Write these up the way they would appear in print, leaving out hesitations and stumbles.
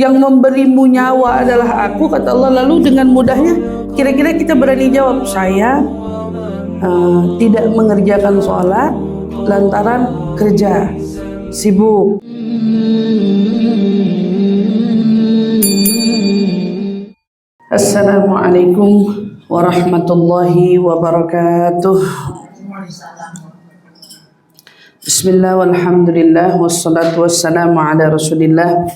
Yang memberimu nyawa adalah aku, kata Allah. Lalu dengan mudahnya kira-kira kita berani jawab, saya tidak mengerjakan sholat lantaran kerja, sibuk. Assalamualaikum warahmatullahi wabarakatuh. Bismillah walhamdulillah wassalatu wassalamu ala rasulillah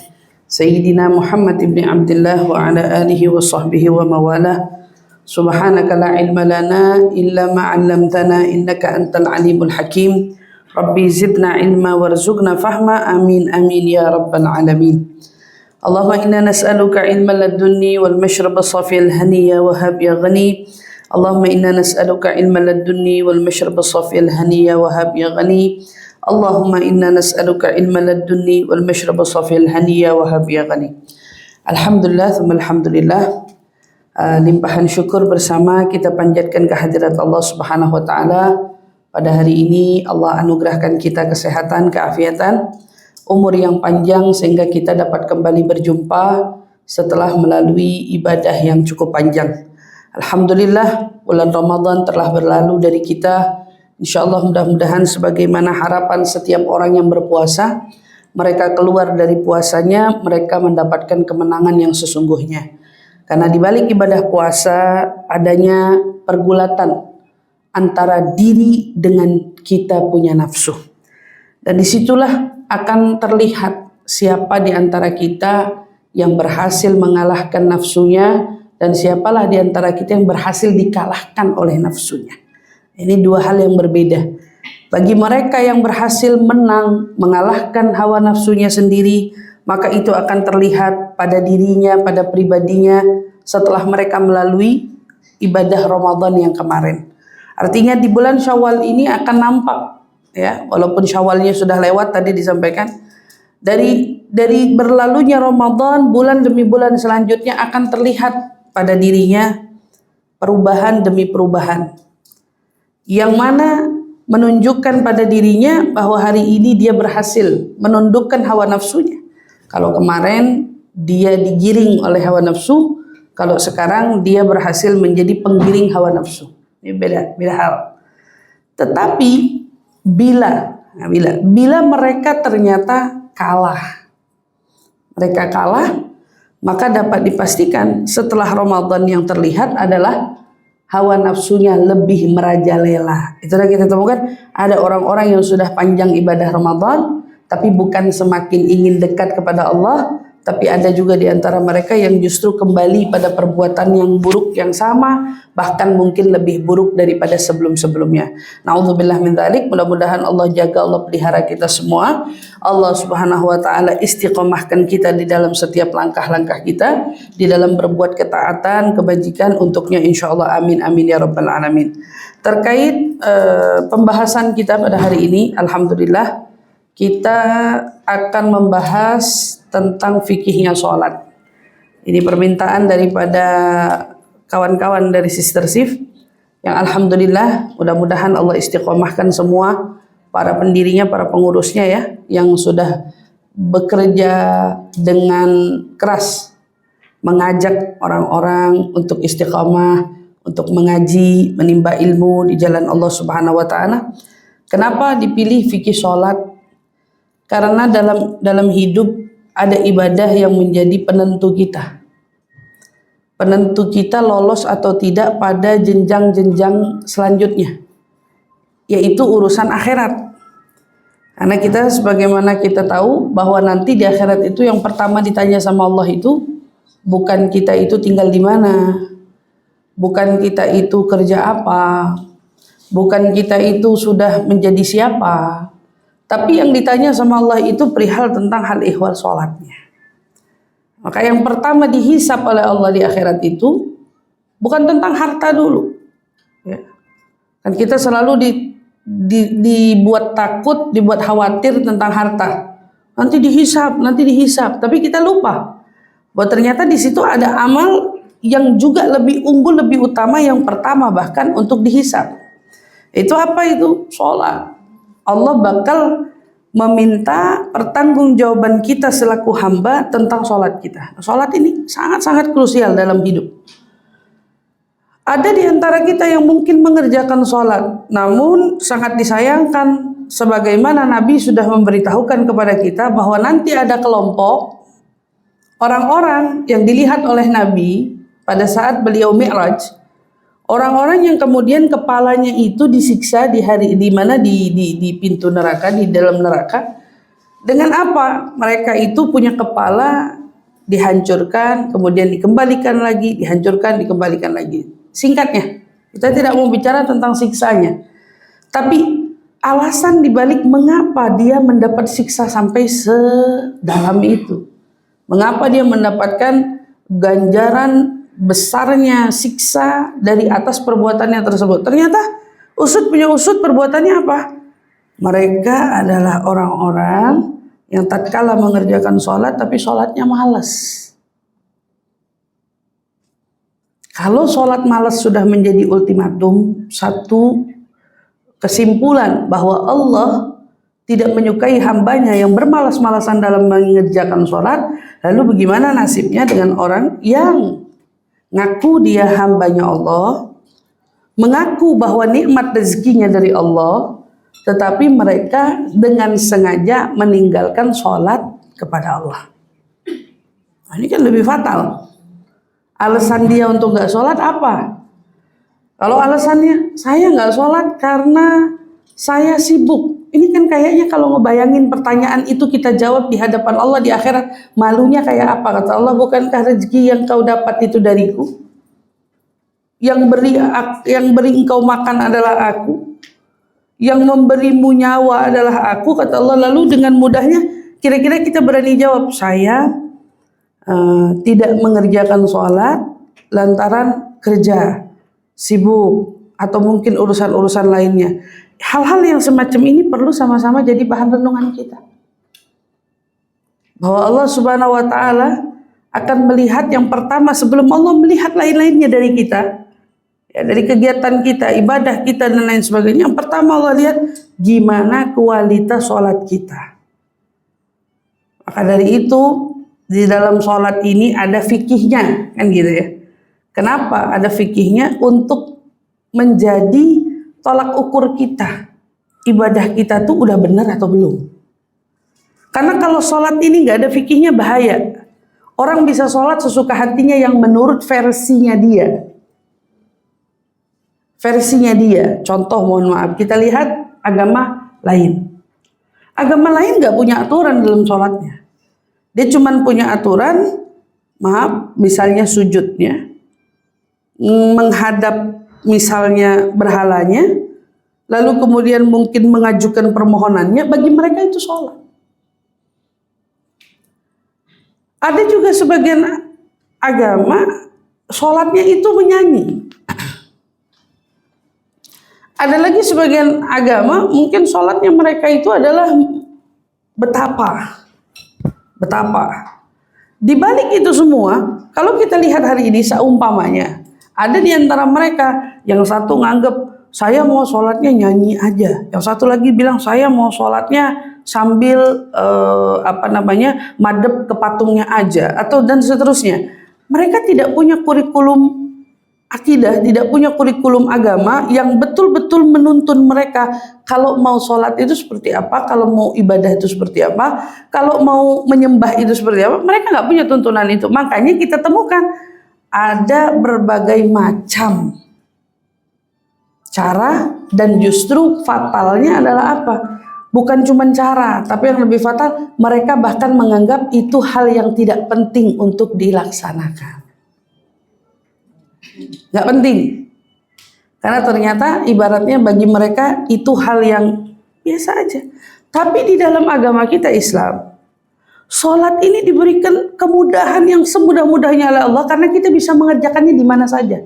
Sayyidina Muhammad ibn Abdullah wa ala alihi wa sahbihi wa mawalah. Subhanaka la ilma lana illa ma 'allamtana innaka antal alimul hakim. Rabbi zidna ilma warzuqna fahma. Amin amin ya rabbal alamin. Allahumma inna nas'aluka ilman ladunni wal mashraba safiyal haniya wa hab ya ghani. Allahumma inna nas'aluka ilman ladunni wal mashraba safiyal haniya wa hab ya ghani. Allahumma inna nas'aluka ilman ladunni wal mashraba safiyal haniya wa hab ya ghani. Alhamdulillah, thumma alhamdulillah. Limpahan syukur bersama kita panjatkan kehadirat Allah Subhanahu wa taala. Pada hari ini Allah anugerahkan kita kesehatan, keafiatan, umur yang panjang sehingga kita dapat kembali berjumpa setelah melalui ibadah yang cukup panjang. Alhamdulillah, bulan Ramadan telah berlalu dari kita. InsyaAllah mudah-mudahan sebagaimana harapan setiap orang yang berpuasa, mereka keluar dari puasanya, mereka mendapatkan kemenangan yang sesungguhnya. Karena di balik ibadah puasa adanya pergulatan antara diri dengan kita punya nafsu. Dan disitulah akan terlihat siapa di antara kita yang berhasil mengalahkan nafsunya dan siapalah di antara kita yang berhasil dikalahkan oleh nafsunya. Ini dua hal yang berbeda. Bagi mereka yang berhasil menang, mengalahkan hawa nafsunya sendiri, maka itu akan terlihat pada dirinya, pada pribadinya setelah mereka melalui ibadah Ramadan yang kemarin. Artinya di bulan Syawal ini akan nampak, ya, walaupun Syawalnya sudah lewat tadi disampaikan, dari berlalunya Ramadan, bulan demi bulan selanjutnya akan terlihat pada dirinya perubahan demi perubahan. Yang mana menunjukkan pada dirinya bahwa hari ini dia berhasil menundukkan hawa nafsunya. Kalau kemarin dia digiring oleh hawa nafsu, kalau sekarang dia berhasil menjadi penggiring hawa nafsu. Ini beda hal. Tetapi bila mereka ternyata kalah, maka dapat dipastikan setelah Ramadan yang terlihat adalah hawa nafsunya lebih merajalela. Itulah kita temukan ada orang-orang yang sudah panjang ibadah Ramadan tapi bukan semakin ingin dekat kepada Allah, tapi ada juga di antara mereka yang justru kembali pada perbuatan yang buruk yang sama, bahkan mungkin lebih buruk daripada sebelum-sebelumnya. Na'udzubillah min dzalik. Mudah-mudahan Allah jaga, Allah pelihara kita semua. Allah Subhanahu wa taala istiqomahkan kita di dalam setiap langkah-langkah kita, di dalam berbuat ketaatan, kebajikan untuknya insyaallah. Amin amin ya rabbal alamin. Terkait pembahasan kita pada hari ini, alhamdulillah kita akan membahas tentang fikihnya sholat. Ini permintaan daripada kawan-kawan dari Sister Sif yang alhamdulillah mudah-mudahan Allah istiqomahkan semua para pendirinya, para pengurusnya ya, yang sudah bekerja dengan keras mengajak orang-orang untuk istiqomah, untuk mengaji, menimba ilmu di jalan Allah Subhanahu wa taala. Kenapa dipilih fikih sholat? Karena dalam hidup ada ibadah yang menjadi penentu kita. Penentu kita lolos atau tidak pada jenjang-jenjang selanjutnya, yaitu urusan akhirat. Karena kita sebagaimana kita tahu bahwa nanti di akhirat itu yang pertama ditanya sama Allah itu bukan kita itu tinggal di mana, bukan kita itu kerja apa, bukan kita itu sudah menjadi siapa. Tapi yang ditanya sama Allah itu perihal tentang hal ihwal sholatnya. Maka yang pertama dihisap oleh Allah di akhirat itu bukan tentang harta dulu. Ya. Kan kita selalu dibuat takut, dibuat khawatir tentang harta. Nanti dihisap. Tapi kita lupa bahwa ternyata di situ ada amal yang juga lebih unggul, lebih utama, yang pertama bahkan untuk dihisap. Itu apa itu? Sholat. Allah bakal meminta pertanggungjawaban kita selaku hamba tentang sholat kita. Sholat ini sangat-sangat krusial dalam hidup. Ada di antara kita yang mungkin mengerjakan sholat, namun sangat disayangkan sebagaimana Nabi sudah memberitahukan kepada kita bahwa nanti ada kelompok orang-orang yang dilihat oleh Nabi pada saat beliau Mi'raj, orang-orang yang kemudian kepalanya itu disiksa di pintu neraka, di dalam neraka. Dengan apa? Mereka itu punya kepala dihancurkan, kemudian dikembalikan lagi, dihancurkan, dikembalikan lagi. Singkatnya, kita tidak mau bicara tentang siksanya, tapi alasan dibalik mengapa dia mendapat siksa sampai sedalam itu. Mengapa dia mendapatkan ganjaran besarnya siksa dari atas perbuatannya tersebut. Ternyata usut punya usut, perbuatannya apa? Mereka adalah orang-orang yang tatkala mengerjakan sholat tapi sholatnya malas. Kalau sholat malas sudah menjadi ultimatum, satu kesimpulan bahwa Allah tidak menyukai hambanya yang bermalas-malasan dalam mengerjakan sholat. Lalu bagaimana nasibnya dengan orang yang ngaku dia hambanya Allah, mengaku bahwa nikmat rezekinya dari Allah, tetapi mereka dengan sengaja meninggalkan sholat kepada Allah. Nah, ini kan lebih fatal. Alasan dia untuk gak sholat apa? Kalau alasannya saya gak sholat karena saya sibuk. Ini kan kayaknya kalau ngebayangin pertanyaan itu kita jawab di hadapan Allah di akhirat, malunya kayak apa? Kata Allah, bukankah rezeki yang kau dapat itu dariku? Yang beri engkau makan adalah aku. Yang memberimu nyawa adalah aku, kata Allah. Lalu dengan mudahnya kira-kira kita berani jawab, saya tidak mengerjakan sholat lantaran kerja, sibuk, atau mungkin urusan-urusan lainnya. Hal-hal yang semacam ini perlu sama-sama jadi bahan renungan kita. Bahwa Allah Subhanahu wa Ta'ala akan melihat yang pertama sebelum Allah melihat lain-lainnya dari kita, ya, dari kegiatan kita, ibadah kita dan lain sebagainya. Yang pertama Allah lihat gimana kualitas sholat kita. Maka dari itu di dalam sholat ini ada fikihnya, kan gitu ya. Kenapa ada fikihnya? Untuk menjadi tolak ukur kita, ibadah kita tuh udah benar atau belum. Karena kalau sholat ini nggak ada fikihnya bahaya. Orang bisa sholat sesuka hatinya yang menurut versinya dia. Versinya dia. Contoh, mohon maaf, kita lihat agama lain. Agama lain nggak punya aturan dalam sholatnya. Dia cuma punya aturan, maaf, misalnya sujudnya, menghadap misalnya berhalanya, lalu kemudian mungkin mengajukan permohonannya, bagi mereka itu sholat. Ada juga sebagian agama sholatnya itu menyanyi. Ada lagi sebagian agama mungkin sholatnya mereka itu adalah betapa. Di balik itu semua, kalau kita lihat hari ini seumpamanya, ada di antara mereka yang satu nganggep saya mau sholatnya nyanyi aja, yang satu lagi bilang saya mau sholatnya sambil madep ke patungnya aja, atau dan seterusnya. Mereka tidak punya kurikulum akidah, tidak punya kurikulum agama yang betul-betul menuntun mereka kalau mau sholat itu seperti apa, kalau mau ibadah itu seperti apa, kalau mau menyembah itu seperti apa. Mereka nggak punya tuntunan itu. Makanya kita temukan ada berbagai macam cara, dan justru fatalnya adalah apa? Bukan cuma cara, tapi yang lebih fatal, mereka bahkan menganggap itu hal yang tidak penting untuk dilaksanakan. Gak penting, karena ternyata ibaratnya bagi mereka itu hal yang biasa aja. Tapi di dalam agama kita Islam, sholat ini diberikan kemudahan yang semudah-mudahnya oleh Allah, karena kita bisa mengerjakannya di mana saja.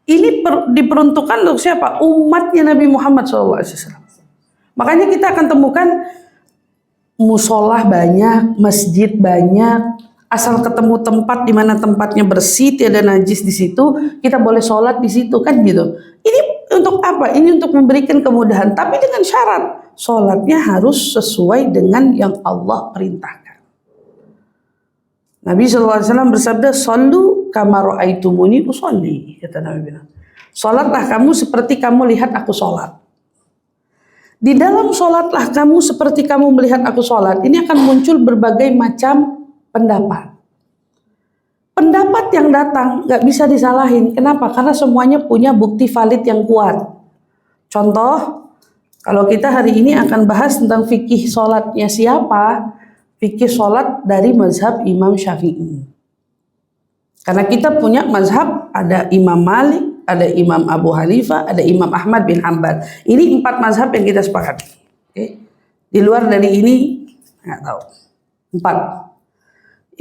Ini diperuntukkan untuk siapa? Umatnya Nabi Muhammad SAW. Makanya kita akan temukan musolah banyak, masjid banyak. Asal ketemu tempat di mana tempatnya bersih, tiada najis di situ, kita boleh sholat di situ, kan gitu. Ini untuk apa? Ini untuk memberikan kemudahan, tapi dengan syarat Sholatnya harus sesuai dengan yang Allah perintahkan. Nabi SAW bersabda, "Shallu kama ra'aitumuni usolli," kata Nabi bilang. Sholatlah kamu seperti kamu lihat aku sholat. Di dalam sholatlah kamu seperti kamu melihat aku sholat. Ini akan muncul berbagai macam pendapat. Pendapat yang datang gak bisa disalahin. Kenapa? Karena semuanya punya bukti valid yang kuat. Contoh, kalau kita hari ini akan bahas tentang fikih sholatnya siapa, fikih sholat dari mazhab Imam Syafi'i. Karena kita punya mazhab, ada Imam Malik, ada Imam Abu Hanifah, ada Imam Ahmad bin Hanbal. Ini 4 mazhab yang kita sepakati. Oke? Di luar dari ini, nggak tahu. 4.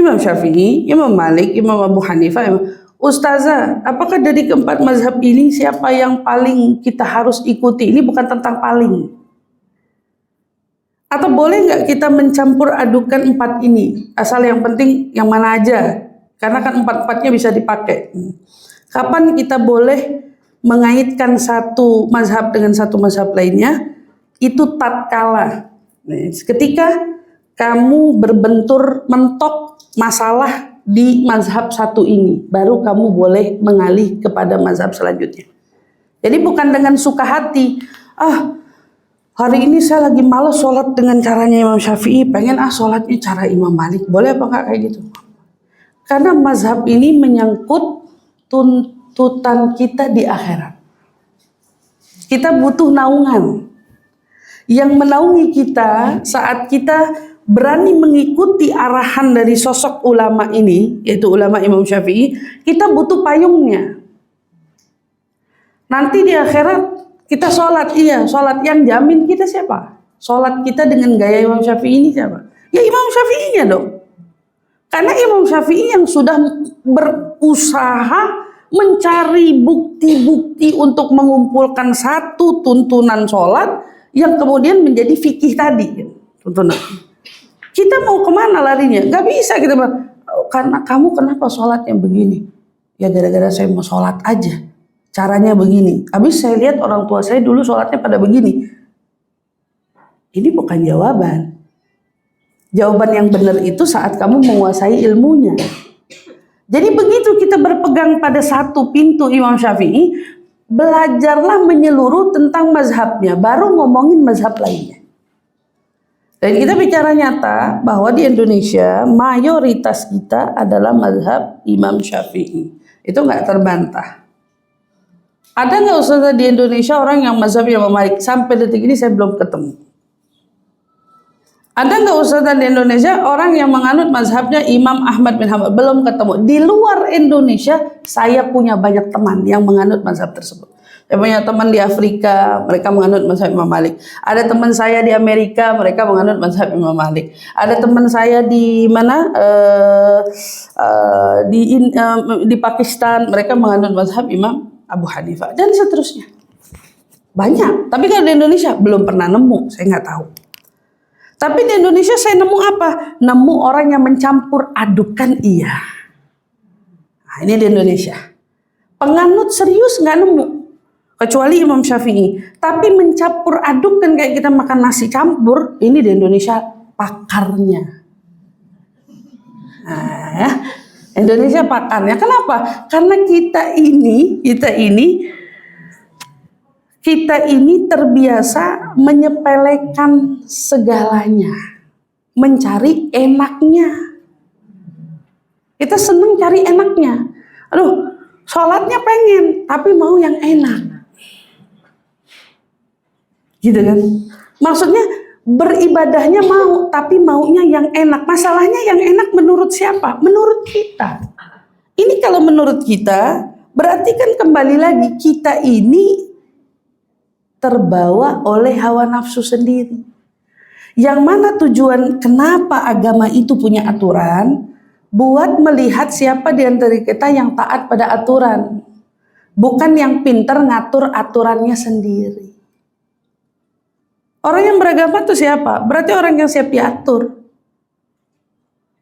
Imam Syafi'i, Imam Malik, Imam Abu Hanifah, Ustazah, apakah dari keempat mazhab ini siapa yang paling kita harus ikuti? Ini bukan tentang paling. Atau boleh nggak kita mencampur adukan 4 ini? Asal yang penting yang mana aja. Karena kan 4-4-nya bisa dipakai. Kapan kita boleh mengaitkan satu mazhab dengan satu mazhab lainnya? Itu tatkala. Ketika kamu berbentur mentok masalah di mazhab satu ini, baru kamu boleh mengalih kepada mazhab selanjutnya. Jadi bukan dengan suka hati, hari ini saya lagi malas sholat dengan caranya Imam Syafi'i, pengen sholatnya cara Imam Malik, boleh apa enggak kayak gitu? Karena mazhab ini menyangkut tuntutan kita di akhirat. Kita butuh naungan. Yang menaungi kita saat kita berani mengikuti arahan dari sosok ulama ini, yaitu ulama Imam Syafi'i, kita butuh payungnya. Nanti di akhirat kita sholat, sholat yang jamin kita siapa? Sholat kita dengan gaya Imam Syafi'i ini siapa? Ya Imam Syafi'inya dong. Karena Imam Syafi'i yang sudah berusaha mencari bukti-bukti untuk mengumpulkan satu tuntunan sholat yang kemudian menjadi fikih tadi. Tuntunan. Kita mau kemana larinya? Gak bisa kita bilang, karena kamu kenapa sholat yang begini? Ya gara-gara saya mau sholat aja. Caranya begini. Habis saya lihat orang tua saya dulu sholatnya pada begini. Ini bukan jawaban. Jawaban yang benar itu saat kamu menguasai ilmunya. Jadi begitu kita berpegang pada satu pintu Imam Syafi'i, belajarlah menyeluruh tentang mazhabnya, baru ngomongin mazhab lainnya. Dan kita bicara nyata bahwa di Indonesia mayoritas kita adalah mazhab Imam Syafi'i. Itu nggak terbantah. Ada nggak ustazah di Indonesia orang yang mazhab Imam Malik? Sampai detik ini saya belum ketemu. Ada nggak ustazah di Indonesia orang yang menganut mazhabnya Imam Ahmad bin Hanbal? Belum ketemu. Di luar Indonesia saya punya banyak teman yang menganut mazhab tersebut. Saya punya teman di Afrika, mereka menganut mazhab Imam Malik. Ada teman saya di Amerika, mereka menganut mazhab Imam Malik. Ada teman saya di mana? Di Pakistan, mereka menganut mazhab Imam Abu Hanifah dan seterusnya. Banyak. Tapi kalau di Indonesia belum pernah nemu, saya nggak tahu. Tapi di Indonesia saya nemu apa? Nemu orang yang mencampur adukan iya. Nah, ini di Indonesia. Penganut serius nggak nemu. Kecuali Imam Syafi'i. Tapi mencampur aduk kan kayak kita makan nasi campur. Ini di Indonesia pakarnya. Nah, Indonesia pakarnya. Kenapa? Karena kita ini terbiasa menyepelekan segalanya. Mencari enaknya. Kita senang cari enaknya. Aduh, sholatnya pengen, tapi mau yang enak. Gitu kan? Maksudnya beribadahnya mau, tapi maunya yang enak. Masalahnya yang enak menurut siapa? Menurut kita. Ini kalau menurut kita, berarti kan kembali lagi kita ini terbawa oleh hawa nafsu sendiri. Yang mana tujuan kenapa agama itu punya aturan? Buat melihat siapa di antara kita yang taat pada aturan. Bukan yang pinter ngatur aturannya sendiri. Orang yang beragama itu siapa? Berarti orang yang siap diatur.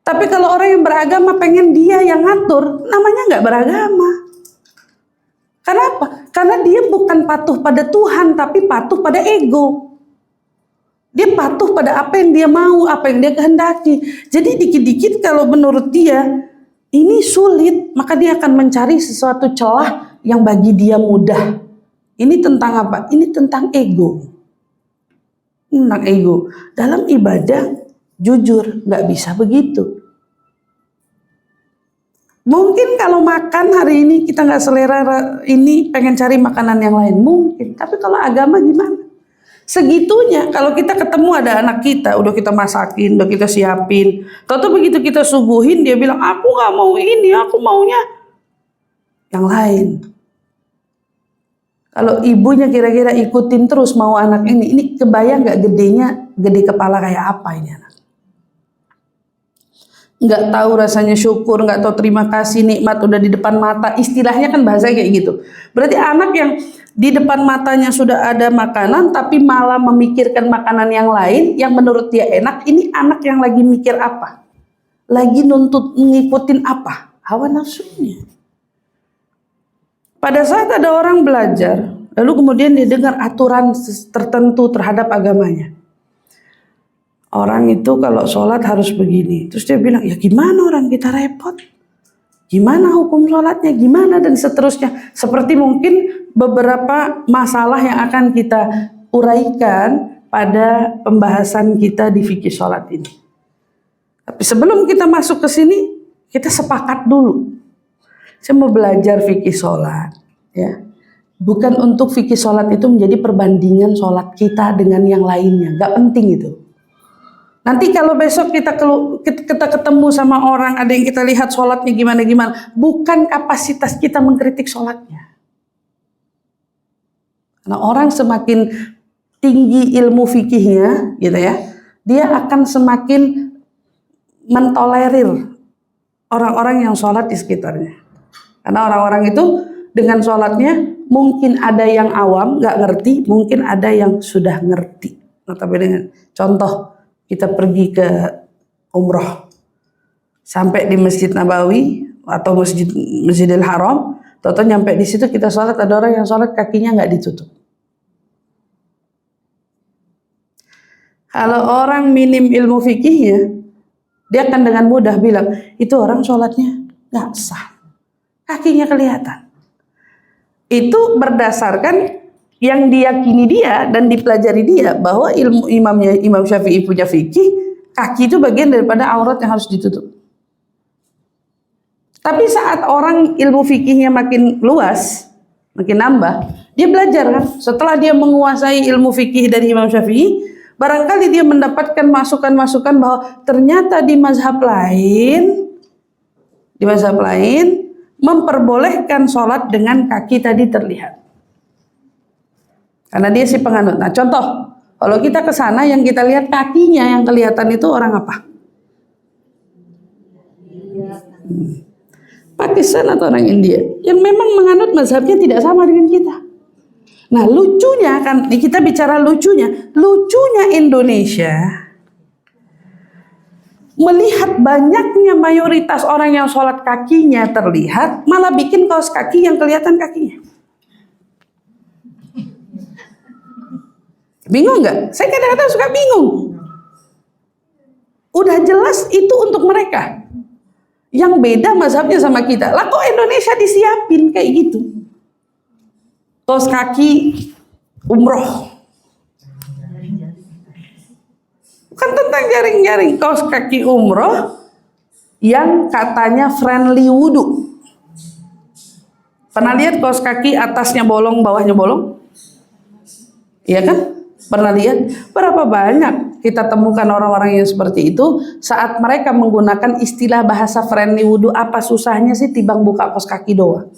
Tapi kalau orang yang beragama pengen dia yang ngatur, namanya nggak beragama. Kenapa? Karena dia bukan patuh pada Tuhan, tapi patuh pada ego. Dia patuh pada apa yang dia mau, apa yang dia kehendaki. Jadi dikit-dikit kalau menurut dia ini sulit, maka dia akan mencari sesuatu celah yang bagi dia mudah. Ini tentang apa? Ini tentang ego. Tentang ego. Dalam ibadah, jujur, nggak bisa begitu. Mungkin kalau makan hari ini kita nggak selera, ini pengen cari makanan yang lain. Mungkin. Tapi kalau agama gimana? Segitunya kalau kita ketemu ada anak kita, udah kita masakin, udah kita siapin, tahu begitu kita suguhin dia bilang aku nggak mau ini, aku maunya yang lain. Kalau ibunya kira-kira ikutin terus mau anak ini kebayang nggak gede kepala kayak apa ini anak? Nggak tahu rasanya syukur, nggak tahu terima kasih, nikmat udah di depan mata, istilahnya kan bahasa kayak gitu. Berarti anak yang di depan matanya sudah ada makanan tapi malah memikirkan makanan yang lain yang menurut dia enak, ini anak yang lagi mikir apa? Lagi nuntut ngikutin apa? Hawa nafsunya. Pada saat ada orang belajar, lalu kemudian dia dengar aturan tertentu terhadap agamanya. Orang itu kalau sholat harus begini. Terus dia bilang, ya gimana orang kita repot? Gimana hukum sholatnya? Gimana? Dan seterusnya. Seperti mungkin beberapa masalah yang akan kita uraikan pada pembahasan kita di fikih sholat ini. Tapi sebelum kita masuk ke sini, kita sepakat dulu. Saya mau belajar fikih sholat. Ya. Bukan untuk fikih sholat itu menjadi perbandingan sholat kita dengan yang lainnya. Gak penting itu. Nanti kalau besok kita ketemu sama orang, ada yang kita lihat sholatnya gimana-gimana, bukan kapasitas kita mengkritik sholatnya. Karena orang semakin tinggi ilmu fikihnya, gitu ya, dia akan semakin mentolerir orang-orang yang sholat di sekitarnya. Karena orang-orang itu dengan sholatnya mungkin ada yang awam, nggak ngerti, mungkin ada yang sudah ngerti. Dengan contoh. Kita pergi ke umroh, sampai di Masjid Nabawi atau Masjidil Haram, tahu-tahu nyampe di situ kita sholat, ada orang yang sholat kakinya nggak ditutup. Kalau orang minim ilmu fikihnya, dia akan dengan mudah bilang itu orang sholatnya nggak sah, kakinya kelihatan. Itu berdasarkan yang diyakini dia dan dipelajari dia bahwa ilmu Imam Syafi'i punya fikih, kaki itu bagian daripada aurat yang harus ditutup. Tapi saat orang ilmu fikihnya makin luas, makin nambah, dia belajar kan. Setelah dia menguasai ilmu fikih dari Imam Syafi'i, barangkali dia mendapatkan masukan-masukan bahwa ternyata di mazhab lain memperbolehkan sholat dengan kaki tadi terlihat. Karena dia si penganut. Nah contoh, kalau kita ke sana yang kita lihat kakinya yang kelihatan itu orang apa? Pakistan atau orang India yang memang menganut mazhabnya tidak sama dengan kita. Nah lucunya kan, kita bicara lucunya Indonesia melihat banyaknya mayoritas orang yang sholat kakinya terlihat, malah bikin kaos kaki yang kelihatan kakinya. Bingung nggak? Saya kadang-kadang suka bingung. Udah jelas itu untuk mereka. Yang beda mazhabnya sama kita. Lah kok Indonesia disiapin kayak gitu? Kaos kaki umroh. Bukan tentang jaring-jaring. Kaos kaki umroh yang katanya friendly wudu. Pernah lihat kaos kaki atasnya bolong, bawahnya bolong? Iya kan? Pernah lihat? Berapa banyak kita temukan orang-orang yang seperti itu saat mereka menggunakan istilah bahasa friendly wudu. Apa susahnya sih timbang buka kaos kaki doang?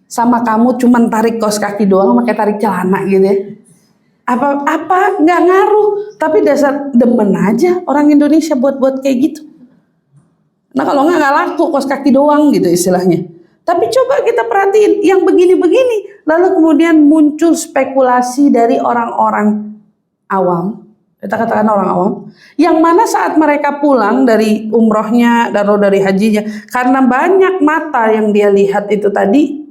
Sama kamu cuman tarik kaos kaki doang pakai tarik celana gitu ya. Apa nggak ngaruh, tapi dasar demen aja orang Indonesia buat kayak gitu. Nah kalau nggak laku kaos kaki doang gitu istilahnya. Tapi coba kita perhatiin yang begini-begini, lalu kemudian muncul spekulasi dari orang-orang awam, kita katakan orang awam, yang mana saat mereka pulang dari umrohnya atau dari hajinya, karena banyak mata yang dia lihat itu tadi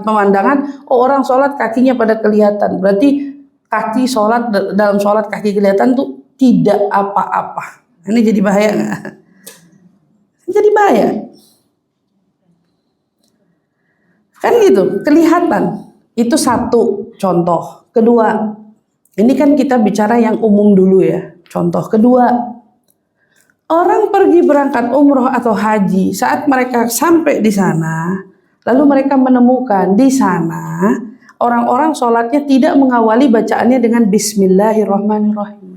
pemandangan, oh orang sholat kakinya pada kelihatan, berarti kaki sholat, dalam sholat kaki kelihatan tuh tidak apa-apa. Ini jadi bahaya nggak? Jadi bahaya. Kan gitu, kelihatan. Itu satu contoh. Kedua, ini kan kita bicara yang umum dulu ya. Contoh kedua, orang pergi berangkat umroh atau haji, saat mereka sampai di sana, lalu mereka menemukan di sana orang-orang sholatnya tidak mengawali bacaannya dengan Bismillahirrahmanirrahim.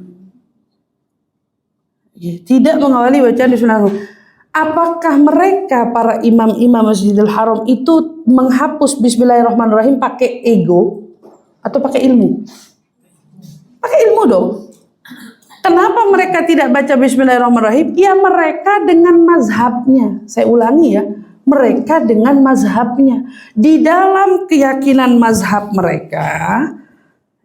Tidak mengawali bacaan Bismillahirrahmanirrahim. Apakah mereka para imam-imam Masjidil Haram itu menghapus Bismillahirrahmanirrahim pakai ego atau pakai ilmu? Pakai ilmu dong. Kenapa mereka tidak baca Bismillahirrahmanirrahim? Ya mereka dengan mazhabnya. Saya ulangi ya, mereka dengan mazhabnya. Di dalam keyakinan mazhab mereka,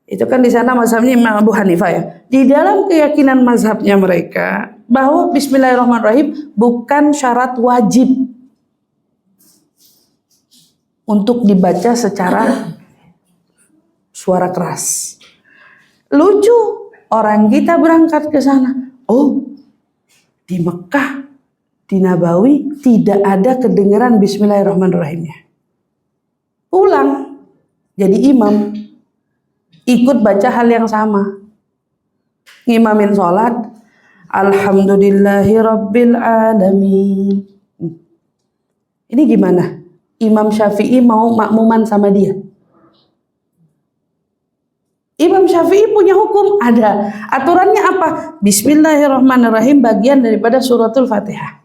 itu kan di sana mazhabnya Imam Abu Hanifah ya. Di dalam keyakinan mazhabnya mereka bahwa Bismillahirrahmanirrahim bukan syarat wajib untuk dibaca secara suara keras. Lucu, orang kita berangkat ke sana. Oh, di Mekah, di Nabawi tidak ada kedengaran Bismillahirrahmanirrahimnya. Pulang jadi imam, ikut baca hal yang sama. Ngimamin sholat, Alhamdulillahi Rabbil Alamin. Ini gimana? Imam Syafi'i mau makmuman sama dia? Imam Syafi'i punya hukum, ada. Aturannya apa? Bismillahirrahmanirrahim bagian daripada suratul Fatihah.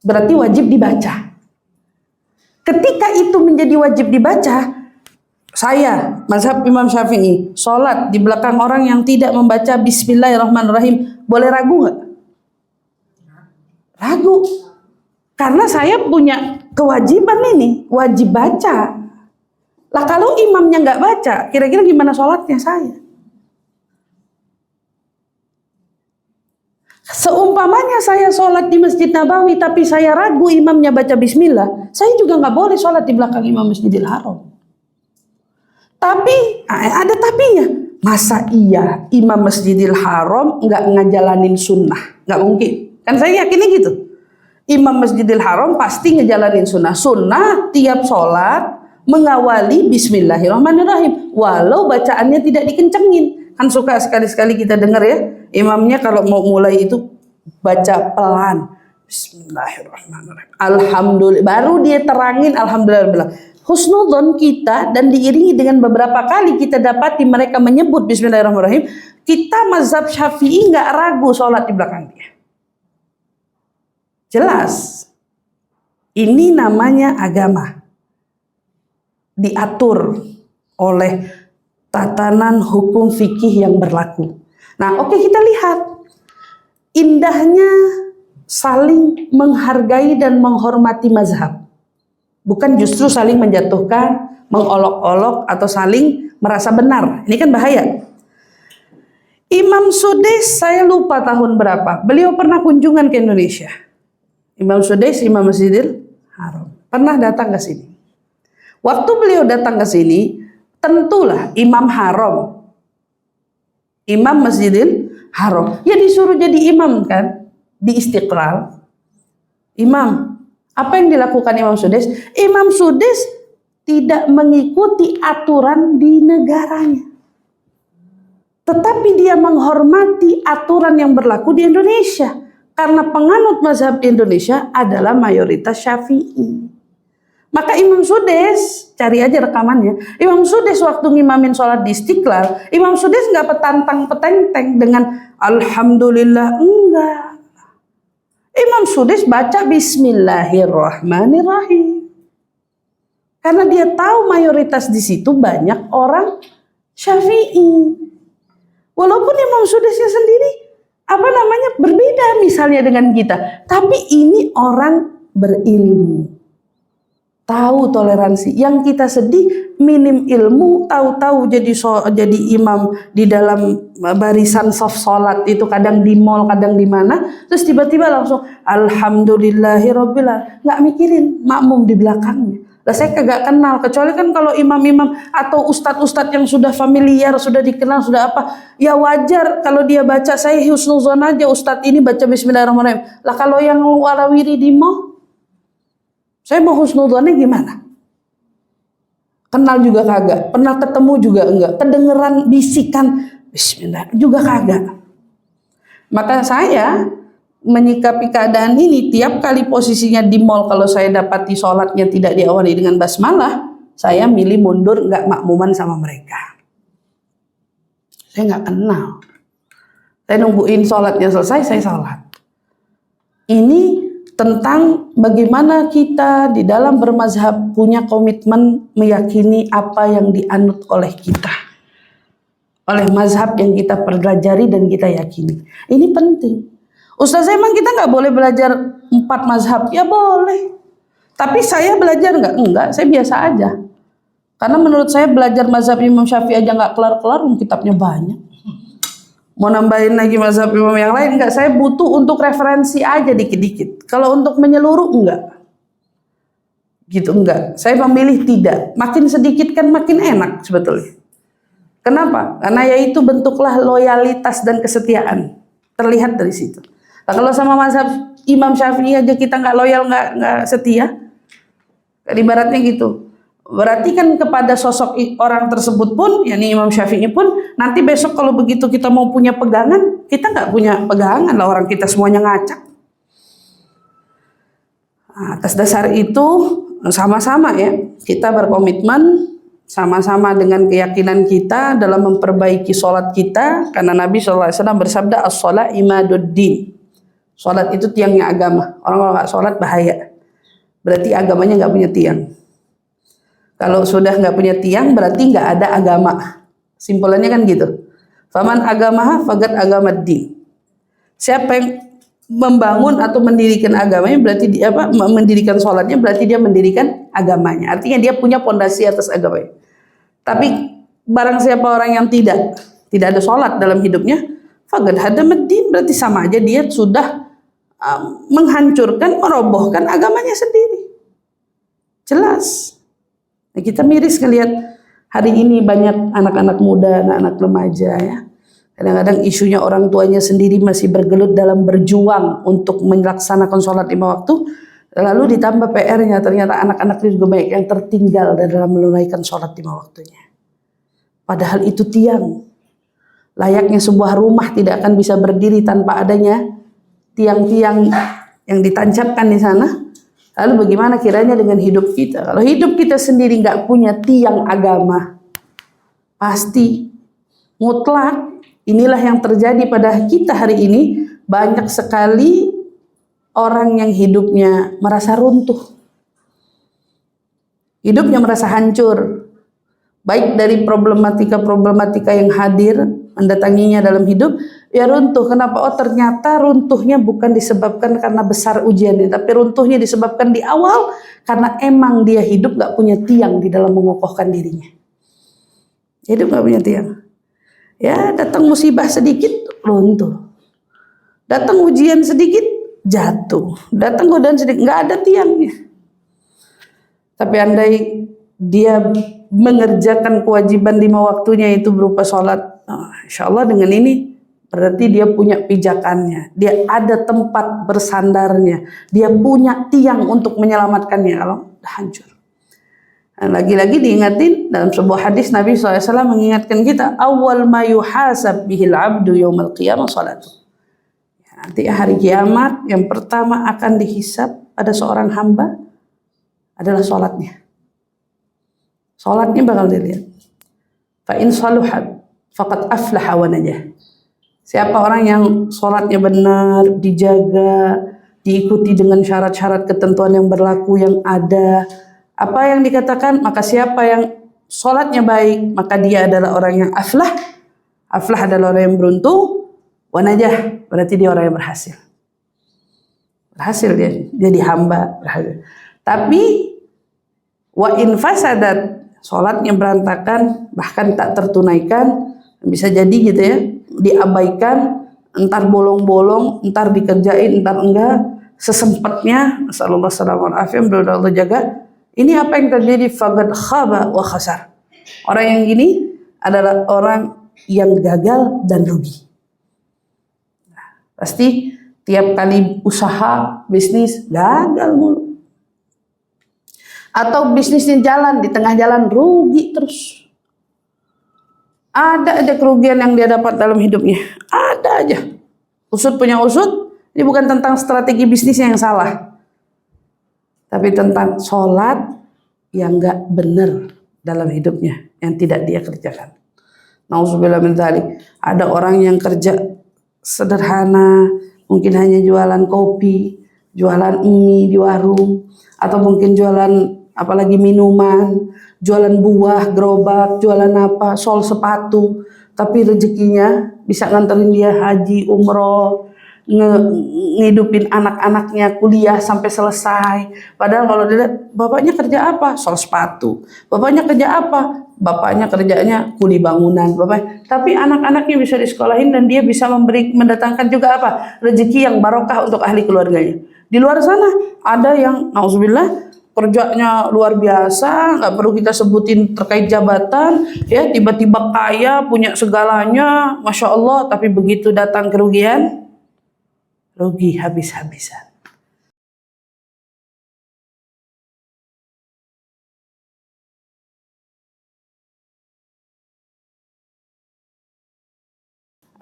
Berarti wajib dibaca. Ketika itu menjadi wajib dibaca, saya, mazhab Imam Syafi'i, sholat di belakang orang yang tidak membaca Bismillahirrahmanirrahim, boleh ragu nggak? Ragu. Karena saya punya kewajiban ini, wajib baca. Lah kalau imamnya nggak baca, kira-kira gimana sholatnya saya? Seumpamanya saya sholat di Masjid Nabawi, tapi saya ragu imamnya baca Bismillah, saya juga nggak boleh sholat di belakang Imam Masjidil Haram. Tapi ada tapinya. Masa iya Imam Masjidil Haram nggak ngejalanin sunnah? Nggak mungkin. Kan saya yakinnya gitu. Imam Masjidil Haram pasti ngejalanin sunnah. Sunnah tiap sholat mengawali Bismillahirrahmanirrahim. Walau bacaannya tidak dikencengin. Kan suka sekali-sekali kita dengar ya. Imamnya kalau mau mulai itu baca pelan. Bismillahirrahmanirrahim. Alhamdulillah. Baru dia terangin Alhamdulillah. Husnudzon kita dan diiringi dengan beberapa kali kita dapati mereka menyebut Bismillahirrahmanirrahim, kita mazhab Syafi'i nggak ragu sholat di belakang dia. Jelas, ini namanya agama, diatur oleh tatanan hukum fikih yang berlaku. Nah, oke, kita lihat indahnya saling menghargai dan menghormati mazhab. Bukan justru saling menjatuhkan, mengolok-olok, atau saling merasa benar. Ini kan bahaya. Imam Sudais, saya lupa tahun berapa, beliau pernah kunjungan ke Indonesia. Imam Sudais, Imam Masjidil Haram, pernah datang ke sini. Waktu beliau datang ke sini, tentulah Imam Haram, Imam Masjidil Haram, ya disuruh jadi imam kan, di Istiqlal. Imam, apa yang dilakukan Imam Sudais? Imam Sudais tidak mengikuti aturan di negaranya, tetapi dia menghormati aturan yang berlaku di Indonesia. Karena penganut mazhab Indonesia adalah mayoritas Syafi'i. Maka Imam Sudais, cari aja rekamannya, Imam Sudais waktu ngimamin sholat di Istiqlal, Imam Sudais nggak petantang-petenteng dengan Alhamdulillah, enggak. Imam Sudais baca Bismillahirrahmanirrahim. Karena dia tahu mayoritas di situ banyak orang Syafi'i. Walaupun Imam Sudaisnya sendiri berbeda misalnya dengan kita, tapi ini orang berilmu, tahu toleransi. Yang kita sedih minim ilmu, tahu-tahu jadi imam di dalam barisan soft sholat itu, kadang di mall, kadang di mana, terus tiba-tiba langsung Alhamdulillahirobbilalamin, nggak mikirin makmum di belakangnya. Lah saya kagak kenal, kecuali kan kalau imam-imam atau ustadz-ustadz yang sudah familiar, sudah dikenal, sudah apa, ya wajar kalau dia baca, saya husnuzon aja ustadz ini baca bismillahirrahmanirrahim. Lah kalau yang warawiri di mall, saya mau husnuzonnya gimana? Kenal juga kagak, pernah ketemu juga enggak, kedengeran bisikan bismillah juga kagak. Maka saya menyikapi keadaan ini, tiap kali posisinya di mall, kalau saya dapati sholatnya tidak diawali dengan basmalah, saya milih mundur, nggak makmuman sama mereka. Saya nggak kenal. Saya nungguin sholatnya selesai, saya sholat. Ini tentang bagaimana kita di dalam bermazhab punya komitmen meyakini apa yang dianut oleh kita, oleh mazhab yang kita pelajari dan kita yakini. Ini penting. Ustaz, emang kita nggak boleh belajar 4 mazhab? Ya boleh. Tapi saya belajar nggak? Enggak, saya biasa aja. Karena menurut saya belajar mazhab Imam Syafi'i aja nggak kelar-kelar, kitabnya banyak. Mau nambahin lagi mazhab imam yang lain enggak? Saya butuh untuk referensi aja dikit-dikit. Kalau untuk menyeluruh enggak. Gitu enggak. Saya memilih tidak. Makin sedikit kan makin enak sebetulnya. Kenapa? Karena yaitu bentuklah loyalitas dan kesetiaan. Terlihat dari situ. Nah, kalau sama mazhab Imam Syafi'i aja kita nggak loyal, nggak setia, ibaratnya gitu. Berarti kan kepada sosok orang tersebut pun, yakni Imam Syafi'i pun, nanti besok kalau begitu kita mau punya pegangan, kita nggak punya pegangan lah, orang kita semuanya ngacak. Nah, atas dasar itu sama-sama ya, kita berkomitmen sama-sama dengan keyakinan kita dalam memperbaiki sholat kita, karena Nabi SAW bersabda as-sholat imaduddin. Sholat itu tiangnya agama. Orang kalau nggak sholat bahaya. Berarti agamanya nggak punya tiang. Kalau sudah nggak punya tiang berarti nggak ada agama. Simpulannya kan gitu. Faman agamaha fagat agamaddin. Siapa yang membangun atau mendirikan agamanya berarti dia apa? Mendirikan sholatnya berarti dia mendirikan agamanya. Artinya dia punya pondasi atas agamanya. Tapi barang siapa orang yang tidak ada sholat dalam hidupnya, fagat hadamaddin, berarti sama aja dia sudah menghancurkan, merobohkan agamanya sendiri. Jelas. Nah, kita miris ngelihat hari ini banyak anak-anak muda, anak-anak remaja ya. Kadang-kadang isunya orang tuanya sendiri masih bergelut dalam berjuang untuk melaksanakan sholat 5 waktu. Lalu ditambah PR-nya, ternyata anak-anak itu juga banyak yang tertinggal dalam menunaikan sholat 5 waktunya. Padahal itu tiang. Layaknya sebuah rumah tidak akan bisa berdiri tanpa adanya tiang-tiang yang ditancapkan di sana. Lalu bagaimana kiranya dengan hidup kita? Kalau hidup kita sendiri nggak punya tiang agama, pasti mutlak inilah yang terjadi pada kita hari ini. Banyak sekali orang yang hidupnya merasa runtuh, hidupnya merasa hancur, baik dari problematika-problematika yang hadir mendatanginya dalam hidup, ya runtuh. Kenapa? Oh ternyata runtuhnya bukan disebabkan karena besar ujiannya, tapi runtuhnya disebabkan di awal karena emang dia hidup gak punya tiang di dalam mengokohkan dirinya. Hidup gak punya tiang. Ya datang musibah sedikit, runtuh. Datang ujian sedikit, jatuh. Datang godaan sedikit, gak ada tiangnya. Tapi andai dia mengerjakan kewajiban 5 waktunya itu berupa sholat, insya Allah dengan ini berarti dia punya pijakannya, dia ada tempat bersandarnya, dia punya tiang untuk menyelamatkannya kalau udah hancur. Dan lagi-lagi diingatin dalam sebuah hadis Nabi SAW mengingatkan kita, awal ma yuhasab bihil abdu yaumal qiyamah salatu. Nanti hari kiamat yang pertama akan dihisab pada seorang hamba adalah sholatnya. Sholatnya bakal dilihat. Fa in saluhat faqad aflaha wa najah. Siapa orang yang sholatnya benar, dijaga, diikuti dengan syarat-syarat ketentuan yang berlaku yang ada, apa yang dikatakan, maka siapa yang sholatnya baik, maka dia adalah orang yang aflah. Aflah adalah orang yang beruntung. Wa najah berarti dia orang yang berhasil. Berhasil dia jadi hamba, berhasil. Tapi wa in fasadat, sholatnya berantakan, bahkan tak tertunaikan, bisa jadi gitu ya, diabaikan, entar bolong-bolong, entar dikerjain, entar enggak, sesempatnya, sallallahu alaihi wasallam, Allah jaga, Ini apa yang terjadi? Faqad khaba wa khasar. Orang yang gini adalah orang yang gagal dan rugi. Pasti tiap kali usaha bisnis gagal mulu. Atau bisnisnya jalan, di tengah jalan rugi terus. Ada aja kerugian yang dia dapat dalam hidupnya. Ada aja. Usut punya usut. Ini bukan tentang strategi bisnisnya yang salah, tapi tentang sholat yang gak benar dalam hidupnya, yang tidak dia kerjakan. Nauzubillah min dzalik. Ada orang yang kerja sederhana, mungkin hanya jualan kopi, jualan mie di warung, atau mungkin jualan apalagi minuman, jualan buah, gerobak, jualan apa, sol sepatu, tapi rezekinya bisa nganterin dia haji, umroh, ngidupin anak-anaknya kuliah sampai selesai. Padahal kalau dilihat, bapaknya kerja apa? Sol sepatu. Bapaknya kerja apa? Bapaknya kerjanya kuli bangunan. Bapaknya. Tapi anak-anaknya bisa disekolahin dan dia bisa mendatangkan juga apa? Rezeki yang barokah untuk ahli keluarganya. Di luar sana ada yang nauzubillah kerjanya luar biasa, nggak perlu kita sebutin terkait jabatan, ya tiba-tiba kaya, punya segalanya, masya Allah, tapi begitu datang kerugian, rugi habis-habisan.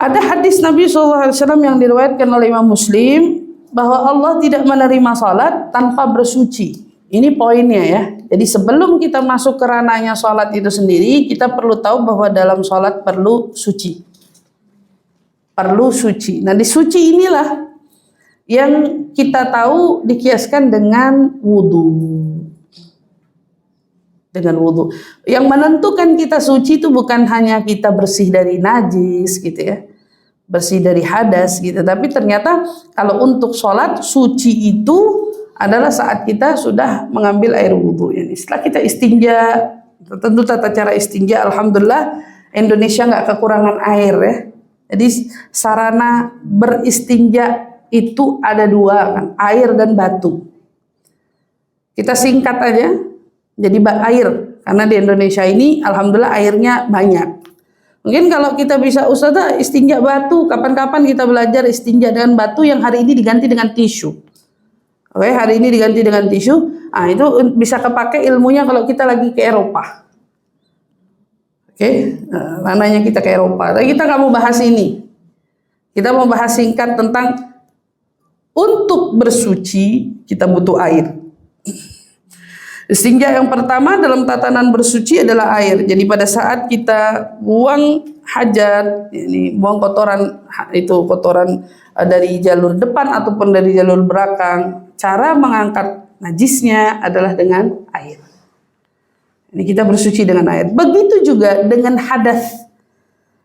Ada hadis Nabi SAW yang diriwayatkan oleh Imam Muslim bahwa Allah tidak menerima salat tanpa bersuci. Ini poinnya ya. Jadi sebelum kita masuk ke ranahnya salat itu sendiri, kita perlu tahu bahwa dalam salat perlu suci. Perlu suci. Nah, di suci inilah yang kita tahu dikiaskan dengan wudu. Dengan wudu. Yang menentukan kita suci itu bukan hanya kita bersih dari najis gitu ya, bersih dari hadas gitu. Tapi ternyata kalau untuk sholat, suci itu adalah saat kita sudah mengambil air wudu. Setelah kita istinja, tentu tata cara istinja, alhamdulillah Indonesia nggak kekurangan air ya. Jadi sarana beristinja itu ada dua kan, air dan batu. Kita singkat aja, jadi air. Karena di Indonesia ini alhamdulillah airnya banyak. Mungkin kalau kita bisa Ustazah istinja batu, kapan-kapan kita belajar istinja dengan batu yang hari ini diganti dengan tisu. Oke, hari ini diganti dengan tisu. Ah, itu bisa kepake ilmunya kalau kita lagi ke Eropa. Oke, ranahnya kita ke Eropa. Tapi kita nggak mau bahas ini. Kita mau bahas singkat tentang untuk bersuci kita butuh air. Istinja yang pertama dalam tatanan bersuci adalah air. Jadi pada saat kita buang hajat, ini buang kotoran, itu kotoran dari jalur depan ataupun dari jalur belakang, cara mengangkat najisnya adalah dengan air. Ini kita bersuci dengan air. Begitu juga dengan hadas.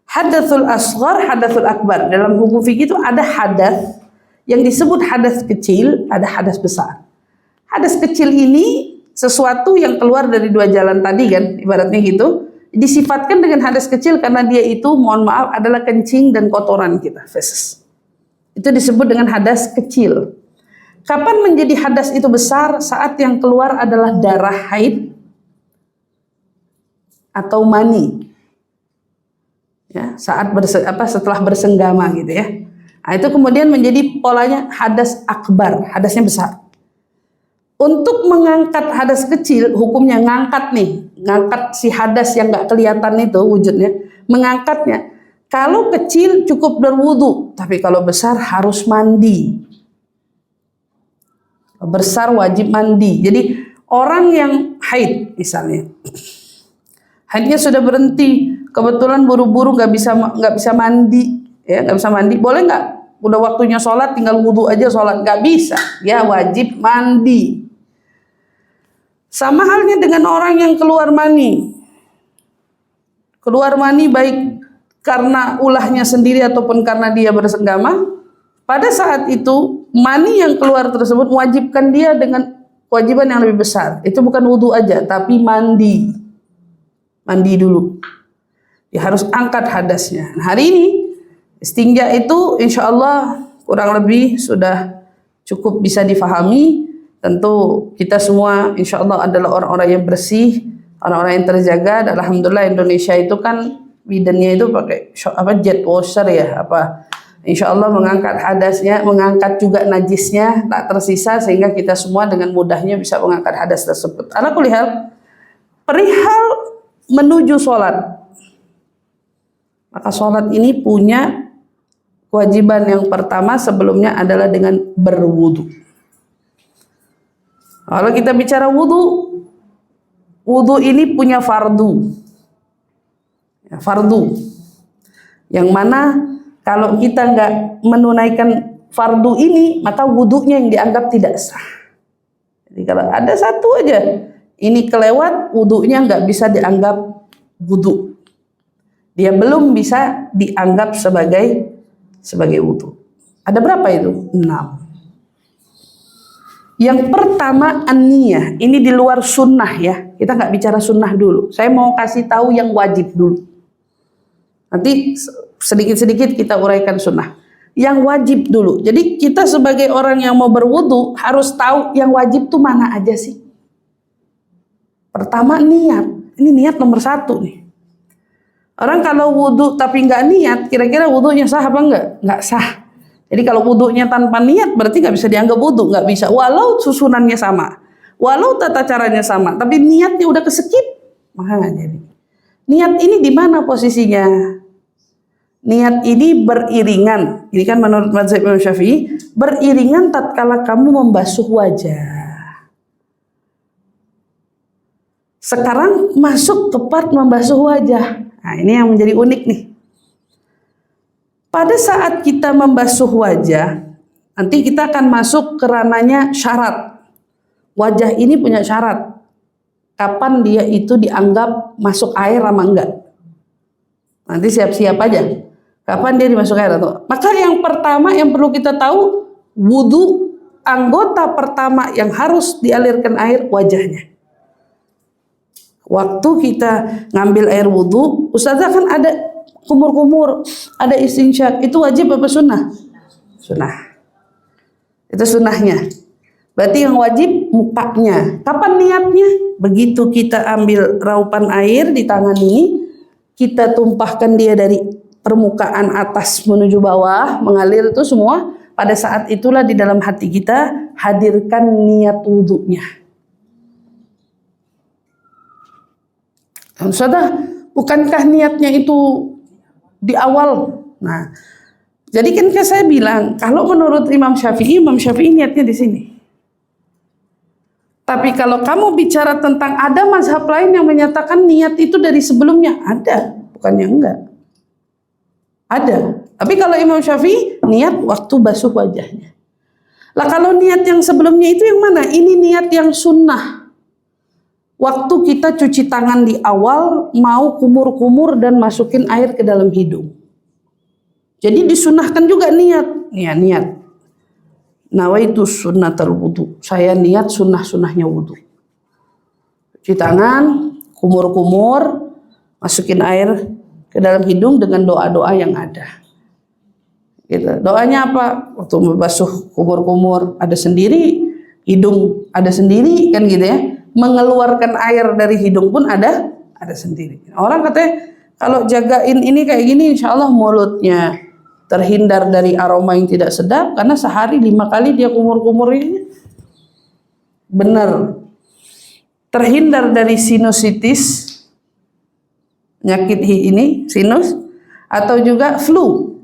Hadasul asghar, hadasul akbar. Dalam hukum fikih itu ada hadas yang disebut hadas kecil, ada hadas besar. Hadas kecil ini sesuatu yang keluar dari dua jalan tadi kan, ibaratnya gitu. Disifatkan dengan hadas kecil karena dia itu, mohon maaf, adalah kencing dan kotoran kita, feses. Itu disebut dengan hadas kecil. Kapan menjadi hadas itu besar? Saat yang keluar adalah darah haid atau mani. Ya, saat setelah bersenggama gitu ya. Nah, itu kemudian menjadi polanya hadas akbar, hadasnya besar. Untuk mengangkat hadas kecil, hukumnya ngangkat nih, ngangkat si hadas yang nggak kelihatan itu wujudnya, mengangkatnya. Kalau kecil cukup berwudu, tapi kalau besar harus mandi. Besar wajib mandi. Jadi orang yang haid misalnya, haidnya sudah berhenti, kebetulan buru-buru nggak bisa mandi, ya nggak bisa mandi, boleh nggak? Udah waktunya sholat, tinggal wudu aja sholat, nggak bisa, ya wajib mandi. Sama halnya dengan orang yang keluar mani. Keluar mani baik karena ulahnya sendiri ataupun karena dia bersenggama. Pada saat itu mani yang keluar tersebut mewajibkan dia dengan kewajiban yang lebih besar. Itu bukan wudu aja, tapi mandi. Mandi dulu. Dia harus angkat hadasnya. Nah, hari ini istinja itu insya Allah kurang lebih sudah cukup bisa difahami. tentu kita semua insya Allah adalah orang-orang yang bersih, orang-orang yang terjaga. Dan alhamdulillah Indonesia itu kan bidannya itu pakai jet washer ya, insya Allah mengangkat hadasnya, mengangkat juga najisnya tak tersisa, sehingga kita semua dengan mudahnya bisa mengangkat hadas tersebut. Ala kulli hal, perihal menuju sholat, maka sholat ini punya kewajiban yang pertama sebelumnya adalah dengan berwudu. Kalau kita bicara wudu, wudu ini punya fardu. Fardu. Yang mana kalau kita nggak menunaikan fardu ini, maka wudunya yang dianggap tidak sah. Jadi kalau ada satu aja, ini kelewat, wudunya nggak bisa dianggap wudu. Dia belum bisa dianggap sebagai wudu. Ada berapa itu? 6. Yang pertama an-niyah, ini di luar sunnah ya. Kita nggak bicara sunnah dulu. Saya mau kasih tahu yang wajib dulu. Nanti sedikit-sedikit kita uraikan sunnah. Yang wajib dulu. Jadi kita sebagai orang yang mau berwudu harus tahu yang wajib tuh mana aja sih. Pertama niat. Ini niat nomor 1 nih. Orang kalau wudu tapi nggak niat, kira-kira wudunya sah apa enggak? Nggak sah. Jadi kalau wudunya tanpa niat berarti nggak bisa dianggap wudu, nggak bisa. Walau susunannya sama, walau tata caranya sama, tapi niatnya udah keskip, maka nggak jadi. Niat ini di mana posisinya? Niat ini beriringan. Ini kan menurut mazhab Imam Syafi'i, beriringan tatkala kamu membasuh wajah. Sekarang masuk ke part membasuh wajah. Nah, ini yang menjadi unik nih. Pada saat kita membasuh wajah, nanti kita akan masuk ke ranahnya syarat. Wajah ini punya syarat. Kapan dia itu dianggap masuk air sama enggak? Nanti siap-siap aja. Kapan dia dimasuk air atau? Maka yang pertama yang perlu kita tahu, wudu, anggota pertama yang harus dialirkan air wajahnya. Waktu kita ngambil air wudu, ustazah kan ada kumur-kumur, ada istinsyak, itu wajib apa sunnah? Sunnah. Itu sunnahnya. Berarti yang wajib mukanya. Kapan niatnya? Begitu kita ambil raupan air di tangan ini, kita tumpahkan dia dari permukaan atas menuju bawah, mengalir itu semua. Pada saat itulah di dalam hati kita hadirkan niat wudunya. Sudah, bukankah niatnya itu di awal? Nah, jadi kan saya bilang, kalau menurut Imam Syafi'i niatnya di sini. Tapi kalau kamu bicara tentang ada mazhab lain yang menyatakan niat itu dari sebelumnya, ada, bukannya enggak. Ada. Tapi kalau Imam Syafi'i niat waktu basuh wajahnya. Lah kalau niat yang sebelumnya itu yang mana? Ini niat yang sunnah. Waktu kita cuci tangan di awal, mau kumur-kumur dan masukin air ke dalam hidung. Jadi disunahkan juga niat. Niat. Nawaitu sunnatal wudu. Saya niat sunnah-sunnahnya wudu. Cuci tangan, kumur-kumur, masukin air ke dalam hidung dengan doa-doa yang ada. Gitu. Doanya apa? Waktu membasuh kumur-kumur ada sendiri, hidung ada sendiri, kan gitu ya. Mengeluarkan air dari hidung pun ada sendiri. Orang katanya kalau jagain ini kayak gini, insya Allah mulutnya terhindar dari aroma yang tidak sedap, karena sehari 5 kali dia kumur-kumur ini. Benar. Terhindar dari sinusitis, penyakit ini sinus, atau juga flu,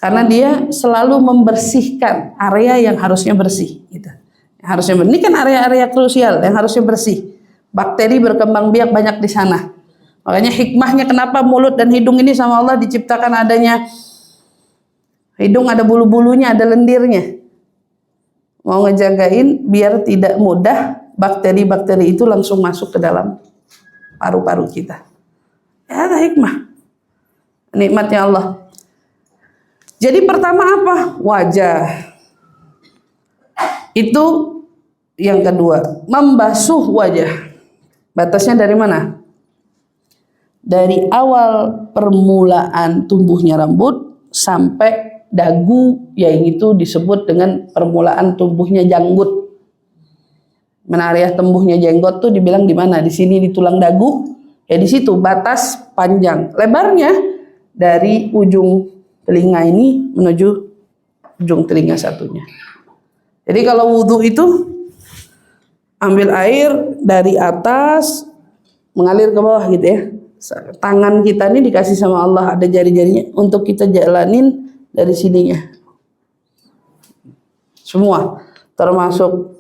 karena dia selalu membersihkan area yang harusnya bersih. Gitu. Ini kan area-area krusial yang harusnya bersih. Bakteri berkembang biak banyak di sana. Makanya hikmahnya kenapa mulut dan hidung ini sama Allah diciptakan adanya. Hidung ada bulu-bulunya, ada lendirnya. Mau ngejagain biar tidak mudah bakteri-bakteri itu langsung masuk ke dalam paru-paru kita. Ya, ada hikmah. Nikmatnya Allah. Jadi pertama apa? Wajah. Itu yang kedua, membasuh wajah. Batasnya dari mana? Dari awal permulaan tumbuhnya rambut sampai dagu, yang itu disebut dengan permulaan tumbuhnya janggut. Area tembuhnya jenggot tuh dibilang di mana? Di sini di tulang dagu. Ya di situ batas panjang. Lebarnya dari ujung telinga ini menuju ujung telinga satunya. Jadi kalau wudhu itu ambil air dari atas mengalir ke bawah gitu ya. Tangan kita ini dikasih sama Allah, ada jari-jarinya untuk kita jalanin dari sininya. Semua termasuk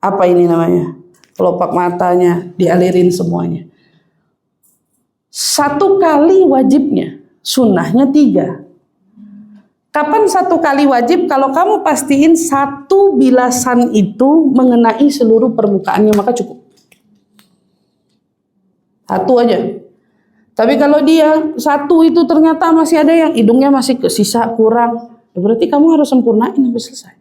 apa ini namanya? Kelopak matanya dialirin semuanya. 1 kali wajibnya, sunnahnya 3. Kapan 1 kali wajib? Kalau kamu pastiin 1 bilasan itu mengenai seluruh permukaannya maka cukup. 1 aja. Tapi kalau dia 1 itu ternyata masih ada yang hidungnya masih kesisa kurang, ya berarti kamu harus sempurnain sampai selesai.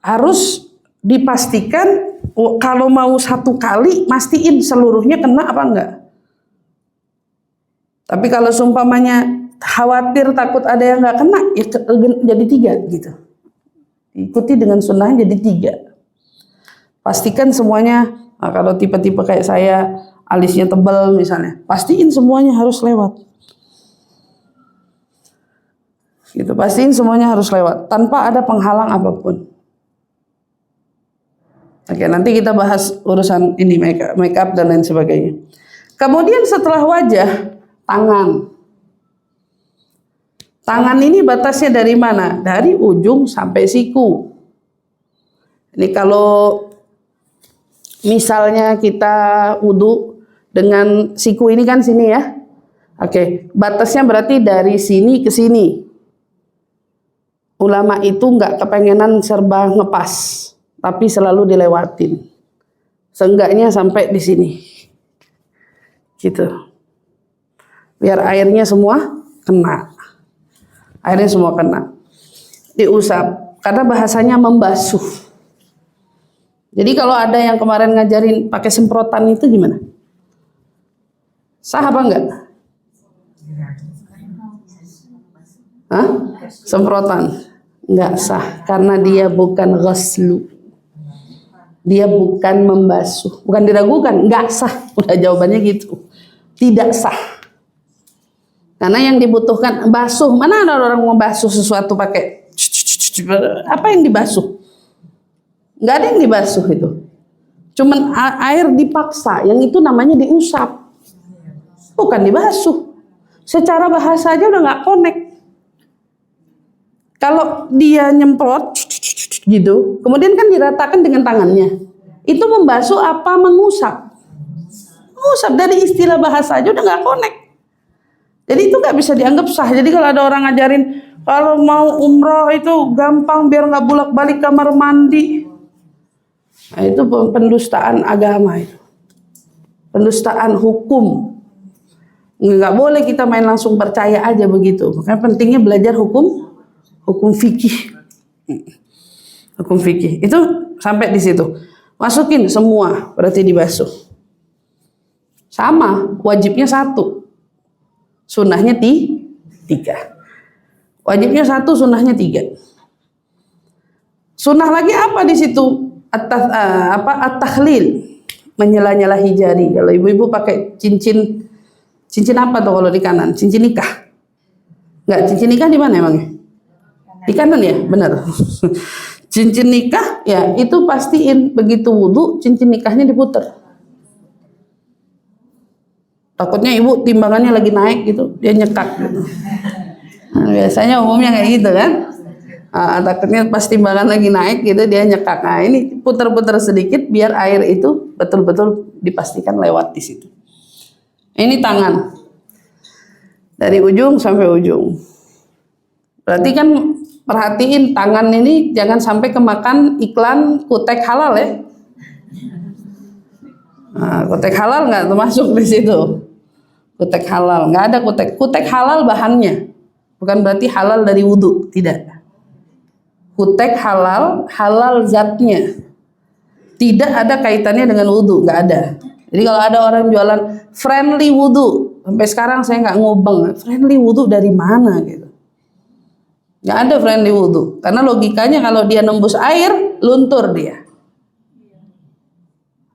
Harus dipastikan kalau mau 1 kali mastiin seluruhnya kena apa enggak. Tapi kalau seumpamanya khawatir takut ada yang enggak kena, ya jadi 3 gitu. Ikuti dengan sunnahnya jadi 3. Pastikan semuanya. Nah, kalau tipe-tipe kayak saya alisnya tebal misalnya, pastiin semuanya harus lewat. Gitu, pastiin semuanya harus lewat tanpa ada penghalang apapun. Oke, nanti kita bahas urusan ini make up dan lain sebagainya. Kemudian setelah wajah, tangan. Tangan ini batasnya dari mana? Dari ujung sampai siku. Ini kalau misalnya kita wudhu dengan siku ini kan sini ya. Oke, batasnya berarti dari sini ke sini. Ulama itu nggak kepengenan serba ngepas, tapi selalu dilewatin. Seenggaknya sampai di sini. Gitu. Biar airnya semua kena. Airnya semua kena. Diusap. Karena bahasanya membasuh. Jadi kalau ada yang kemarin ngajarin pakai semprotan itu gimana? Sah apa enggak? Hah? Semprotan. Enggak sah. Karena dia bukan ghaslu. Dia bukan membasuh. Bukan diragukan. Enggak sah. Udah jawabannya gitu. Tidak sah. Karena yang dibutuhkan basuh. Mana ada orang mau basuh sesuatu pakai apa yang dibasuh? Enggak ada yang dibasuh itu. Cuman air dipaksa. Yang itu namanya diusap. Bukan dibasuh. Secara bahasa aja udah nggak connect. Kalau dia nyemprot gitu, kemudian kan diratakan dengan tangannya. Itu membasuh apa mengusap? Mengusap, dari istilah bahasa aja udah nggak connect. Jadi itu nggak bisa dianggap sah. Jadi kalau ada orang ngajarin kalau mau umroh itu gampang biar nggak bolak-balik kamar mandi, nah, itu pendustaan agama itu, pendustaan hukum. Nggak boleh kita main langsung percaya aja begitu. Makanya pentingnya belajar hukum fikih. Hukum fikih itu sampai di situ. Masukin semua berarti dibasuh. Sama, wajibnya 1. Sunnahnya 3. Wajibnya 1, sunnahnya 3. Sunnah lagi apa di situ? At-takhlil, menyela-nyalahi jari. Kalau ibu-ibu pakai cincin apa tuh kalau di kanan? Cincin nikah. Enggak, cincin nikah di mana emangnya? Di kanan ya, benar. Cincin nikah ya itu pastiin begitu wudhu cincin nikahnya diputer. Takutnya ibu timbangannya lagi naik gitu, dia nyekak gitu. Nah, biasanya umumnya kayak gitu kan. Takutnya pas timbangan lagi naik gitu dia nyekak. Nah, ini puter-puter sedikit biar air itu betul-betul dipastikan lewat di situ. Ini tangan. Dari ujung sampai ujung. Berarti kan perhatiin tangan ini jangan sampai kemakan iklan kutek halal ya. Nah, kutek halal nggak termasuk di situ. Kutek halal nggak ada kutek. Kutek halal bahannya, bukan berarti halal dari wudhu, tidak. Kutek halal zatnya, tidak ada kaitannya dengan wudhu, nggak ada. Jadi kalau ada orang jualan friendly wudhu, sampai sekarang saya nggak ngobeng, friendly wudhu dari mana gitu. Nggak ada friendly wudhu. Karena logikanya kalau dia nembus air, luntur dia.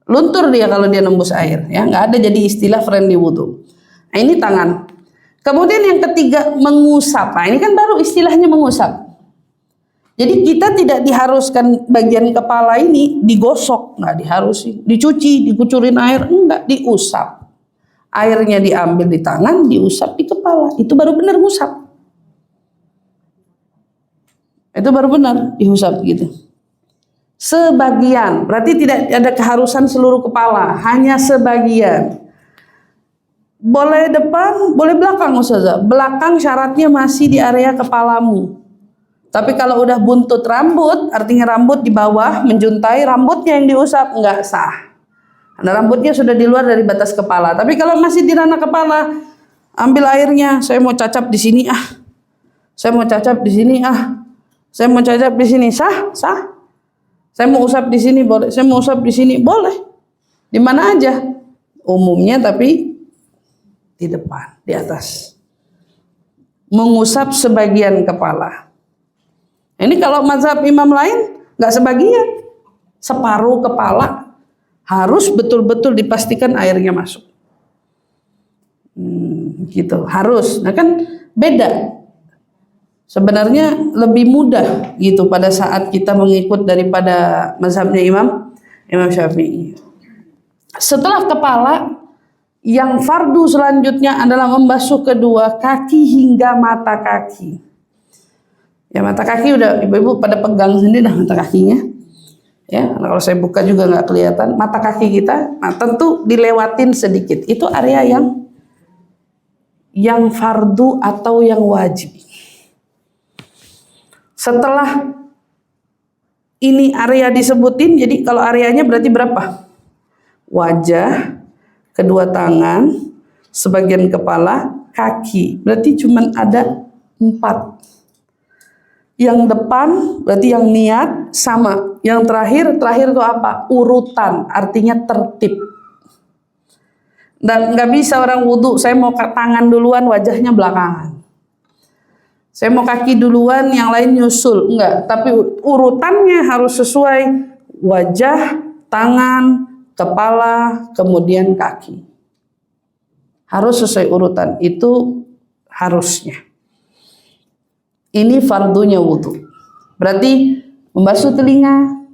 Luntur dia kalau dia nembus air. Ya, nggak ada jadi istilah friendly wudhu. Nah, ini tangan. Kemudian yang ketiga, mengusap. Nah, ini kan baru istilahnya mengusap. Jadi kita tidak diharuskan bagian kepala ini digosok, nggak diharusin. Dicuci, dikucurin air, enggak, diusap. Airnya diambil di tangan, diusap di kepala. Itu baru benar ngusap. Itu baru benar diusap gitu. Sebagian, berarti tidak ada keharusan seluruh kepala, hanya sebagian. Boleh depan, boleh belakang Ustazah. Belakang syaratnya masih di area kepalamu. Tapi kalau udah buntut rambut, artinya rambut di bawah menjuntai, rambutnya yang diusap nggak sah. Karena rambutnya sudah di luar dari batas kepala. Tapi kalau masih di ranah kepala, ambil airnya. Saya mau cacap di sini Saya mau cacap di sini Saya mau cacap di sini, sah. Saya mau usap di sini boleh. Saya mau usap di sini boleh. Di mana aja. Umumnya tapi di depan, di atas. Mengusap sebagian kepala. Ini kalau mazhab imam lain nggak sebagian, separuh kepala harus betul-betul dipastikan airnya masuk. Gitu harus. Nah kan beda. Sebenarnya lebih mudah gitu pada saat kita mengikut daripada mazhabnya Imam Syafi'i. Setelah kepala, yang fardu selanjutnya adalah membasuh kedua kaki hingga mata kaki. Ya mata kaki udah ibu-ibu pada pegang sendiri dah mata kakinya. Ya, kalau saya buka juga nggak kelihatan mata kaki kita. Nah, tentu dilewatin sedikit. Itu area yang fardu atau yang wajib. Setelah ini area disebutin, jadi kalau areanya berarti berapa? Wajah, kedua tangan, sebagian kepala, kaki. Berarti cuma ada 4. Yang depan berarti yang niat sama. Yang terakhir itu apa? Urutan, artinya tertib. Dan nggak bisa orang wudhu, saya mau tangan duluan, wajahnya belakangan. Saya mau kaki duluan, yang lain nyusul. Enggak, tapi urutannya harus sesuai wajah, tangan, kepala, kemudian kaki. Harus sesuai urutan, itu harusnya. Ini fardunya wudhu. Berarti membasuh telinga,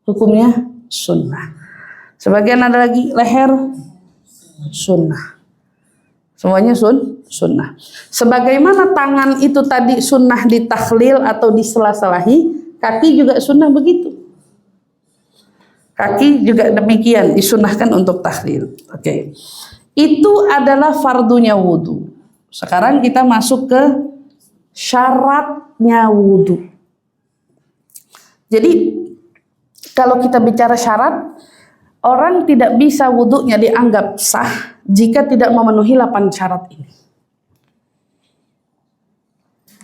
hukumnya sunnah. Sebagian ada lagi leher, sunnah. Semuanya sunnah. Sebagaimana tangan itu tadi sunnah ditakhlil atau disela-selahi, kaki juga sunnah begitu. Kaki juga demikian, disunnahkan untuk takhlil. Oke. Itu adalah fardunya wudhu. Sekarang kita masuk ke syaratnya wudhu. Jadi kalau kita bicara syarat, orang tidak bisa wudhunya dianggap sah jika tidak memenuhi 8 syarat ini.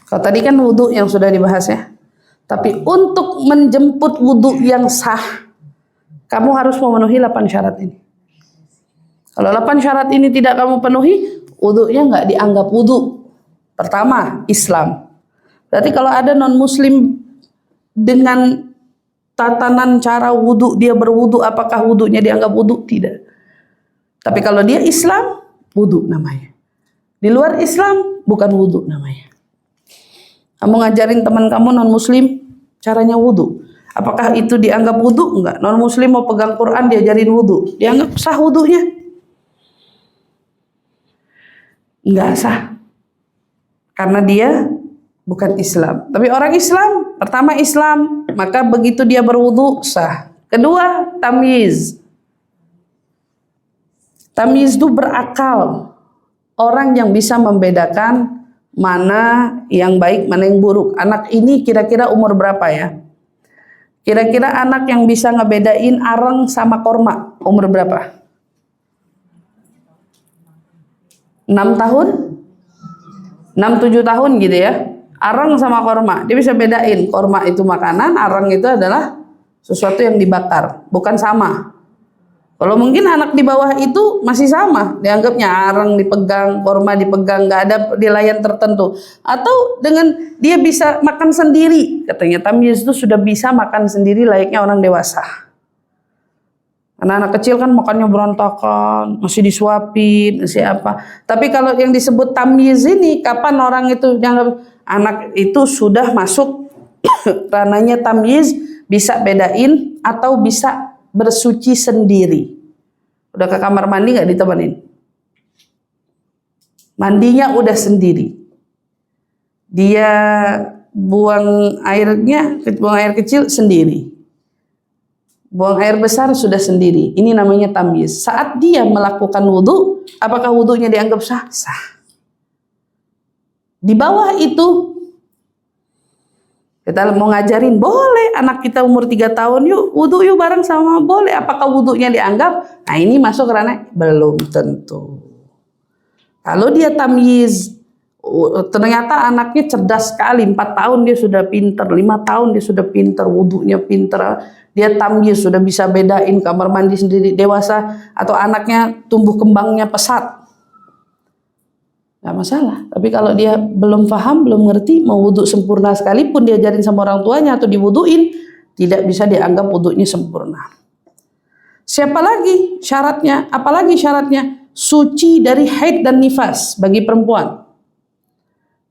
Kalau tadi kan wudhu yang sudah dibahas ya. Tapi untuk menjemput wudhu yang sah, kamu harus memenuhi 8 syarat ini. Kalau 8 syarat ini tidak kamu penuhi, wudhunya nggak dianggap wudhu. Pertama, Islam. Berarti kalau ada non-muslim dengan tatanan cara wudhu, dia berwudhu, apakah wudhunya dianggap wudhu? Tidak. Tapi kalau dia Islam, wudhu namanya. Di luar Islam, bukan wudhu namanya. Kamu ngajarin teman kamu non-muslim caranya wudhu. Apakah itu dianggap wudhu? Enggak. Non-muslim mau pegang Quran, diajarin wudhu. Dianggap sah wudhunya? Enggak sah. Karena dia bukan Islam. Tapi orang Islam, pertama Islam, maka begitu dia berwudu sah. Kedua, tamyiz. Tamyiz itu berakal. Orang yang bisa membedakan mana yang baik, mana yang buruk. Anak ini kira-kira umur berapa ya? Kira-kira anak yang bisa ngebedain areng sama korma, umur berapa? 6 tahun? 6-7 tahun gitu ya. Areng sama korma, dia bisa bedain. Korma itu makanan, areng itu adalah sesuatu yang dibakar, bukan sama. Kalau mungkin anak di bawah itu masih sama, dianggapnya arang dipegang, korma dipegang, nggak ada nilaian tertentu. Atau dengan dia bisa makan sendiri, katanya tamyiz itu sudah bisa makan sendiri layaknya orang dewasa. Anak-anak kecil kan makannya berantakan, masih disuapin, masih apa. Tapi kalau yang disebut tamyiz ini, kapan orang itu dianggap anak itu sudah masuk ranahnya tamyiz, bisa bedain atau bisa bersuci sendiri. Udah ke kamar mandi nggak ditemenin? Mandinya udah sendiri. Dia buang air kecil sendiri. Buang air besar sudah sendiri. Ini namanya tamyiz. Saat dia melakukan wudhu, apakah wudhunya dianggap sah? Sah. Di bawah itu kita mau ngajarin, boleh anak kita umur 3 tahun yuk wudhu yuk bareng sama, boleh. Apakah wudhunya dianggap? Nah ini masuk ranah belum tentu. Kalau dia tamyiz, ternyata anaknya cerdas sekali, 4 tahun dia sudah pinter, 5 tahun dia sudah pinter, wudhunya pinter, dia tamyiz sudah bisa bedain kamar mandi sendiri, dewasa atau anaknya tumbuh kembangnya pesat. Gak masalah. Tapi kalau dia belum paham, belum ngerti, mau wudhu sempurna sekalipun diajarin sama orang tuanya atau diwudhuin, tidak bisa dianggap wudhunya sempurna. Siapa lagi syaratnya? Apalagi syaratnya? Suci dari haid dan nifas bagi perempuan.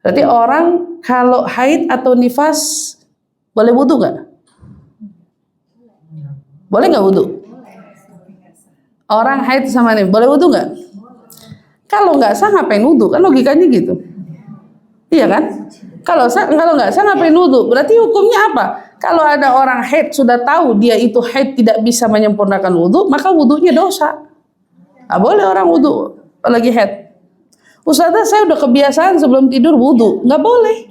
Berarti orang kalau haid atau nifas boleh wudhu gak? Boleh gak wudhu? Orang haid sama nifas boleh wudhu gak? Kalau nggak sah ngapain wudhu? Kan logikanya gitu. Iya kan? Kalau nggak sah ngapain wudhu? Berarti hukumnya apa? Kalau ada orang haid sudah tahu dia itu haid tidak bisa menyempurnakan wudhu, maka wudhunya dosa. Nggak boleh orang wudhu apalagi haid. Ustazah saya udah kebiasaan sebelum tidur wudhu, nggak boleh.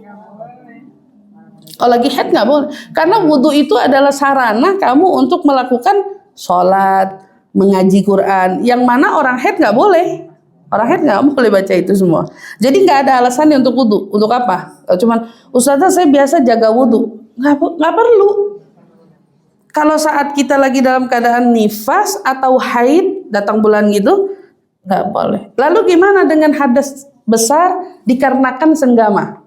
Kalau lagi haid nggak boleh. Karena wudhu itu adalah sarana kamu untuk melakukan sholat, mengaji Quran. Yang mana orang haid nggak boleh. Orang haid nggak boleh baca itu semua. Jadi nggak ada alasannya untuk wudhu. Untuk apa? Cuman Ustazah saya biasa jaga wudhu. Nggak perlu. Kalau saat kita lagi dalam keadaan nifas atau haid, datang bulan gitu, nggak boleh. Lalu gimana dengan hadas besar dikarenakan senggama?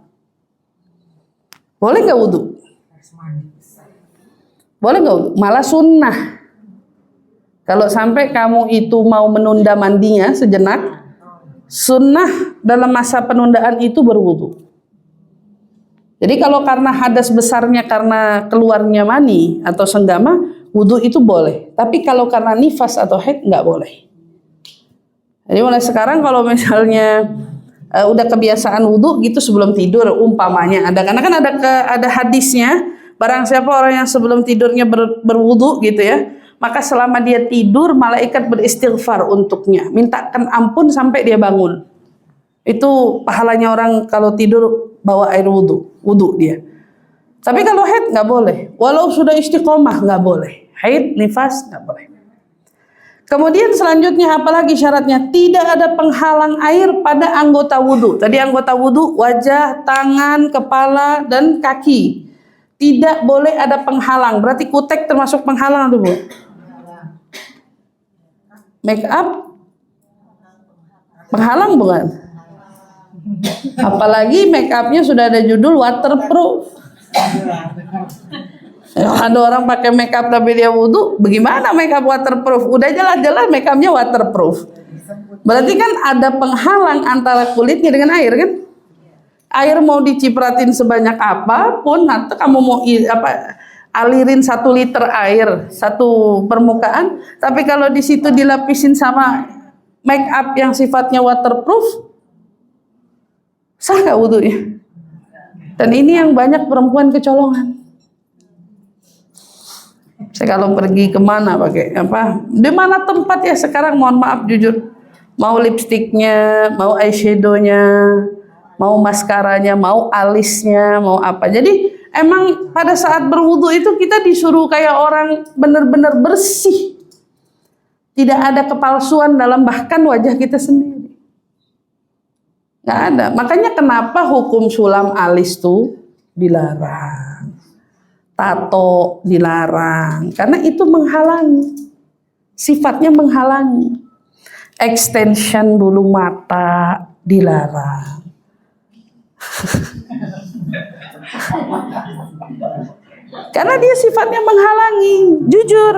Boleh nggak wudhu? Boleh nggak wudhu? Malah sunnah. Kalau sampai kamu itu mau menunda mandinya sejenak, sunnah dalam masa penundaan itu berwudu. Jadi kalau karena hadas besarnya karena keluarnya mani atau senggama, wudu itu boleh. Tapi kalau karena nifas atau haid nggak boleh. Jadi mulai sekarang kalau misalnya udah kebiasaan wudu gitu sebelum tidur umpamanya ada, karena kan ada hadisnya, barang siapa orang yang sebelum tidurnya berwudu gitu ya, maka selama dia tidur malaikat beristighfar untuknya, mintakan ampun sampai dia bangun. Itu pahalanya orang kalau tidur bawa air wudu dia. Tapi kalau haid nggak boleh, walau sudah istiqomah nggak boleh. Haid, nifas nggak boleh. Kemudian selanjutnya apalagi syaratnya? Tidak ada penghalang air pada anggota wudu. Tadi anggota wudu wajah, tangan, kepala dan kaki. Tidak boleh ada penghalang. Berarti kutek termasuk penghalang tuh Bu? Make up penghalang bukan? Apalagi make upnya sudah ada judul waterproof. Ada orang pakai make up tapi dia wudhu, bagaimana make up waterproof? Udah jelas-jelas make upnya waterproof. Berarti kan ada penghalang antara kulitnya dengan air kan? Air mau dicipratin sebanyak apapun, atau kamu mau alirin 1 liter air satu permukaan, tapi kalau di situ dilapisin sama make up yang sifatnya waterproof, sah gak wudhunya? Dan ini yang banyak perempuan kecolongan. Saya kalau pergi kemana pakai apa? Di mana tempat ya sekarang? Mohon maaf jujur, mau lipstiknya, mau eyeshadownya, mau maskaranya, mau alisnya, mau apa. Jadi emang pada saat berwudu itu kita disuruh kayak orang benar-benar bersih. Tidak ada kepalsuan dalam bahkan wajah kita sendiri. Nggak ada. Makanya kenapa hukum sulam alis tuh dilarang, tato dilarang, karena itu menghalangi. sifatnya menghalangi. Extension bulu mata dilarang. Karena dia sifatnya menghalangi, jujur.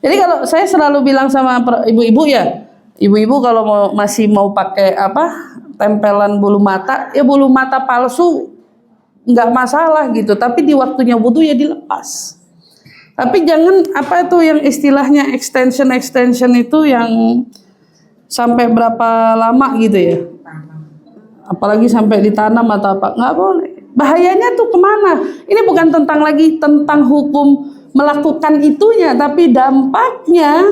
Jadi kalau saya selalu bilang sama ibu-ibu ya, ibu-ibu kalau masih mau pakai tempelan bulu mata, ya bulu mata palsu nggak masalah gitu. Tapi di waktunya wudu ya dilepas. Tapi jangan yang istilahnya extension itu yang sampai berapa lama gitu ya. Apalagi sampai ditanam atau apa, nggak boleh. Bahayanya tuh kemana? Ini bukan tentang hukum melakukan itunya, tapi dampaknya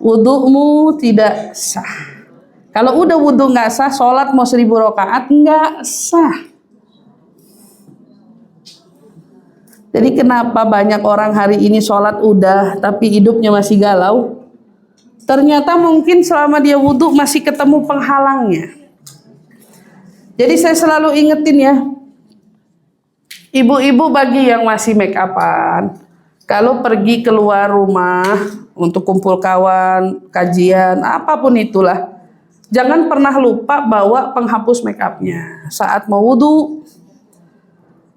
wudumu tidak sah. Kalau udah wudu nggak sah, sholat mau 1000 rakaat nggak sah. Jadi kenapa banyak orang hari ini sholat udah, tapi hidupnya masih galau? Ternyata mungkin selama dia wudu masih ketemu penghalangnya. Jadi saya selalu ingetin ya, ibu-ibu bagi yang masih make upan, kalau pergi keluar rumah untuk kumpul kawan, kajian, apapun itulah, jangan pernah lupa bawa penghapus make upnya. Saat mau wudu,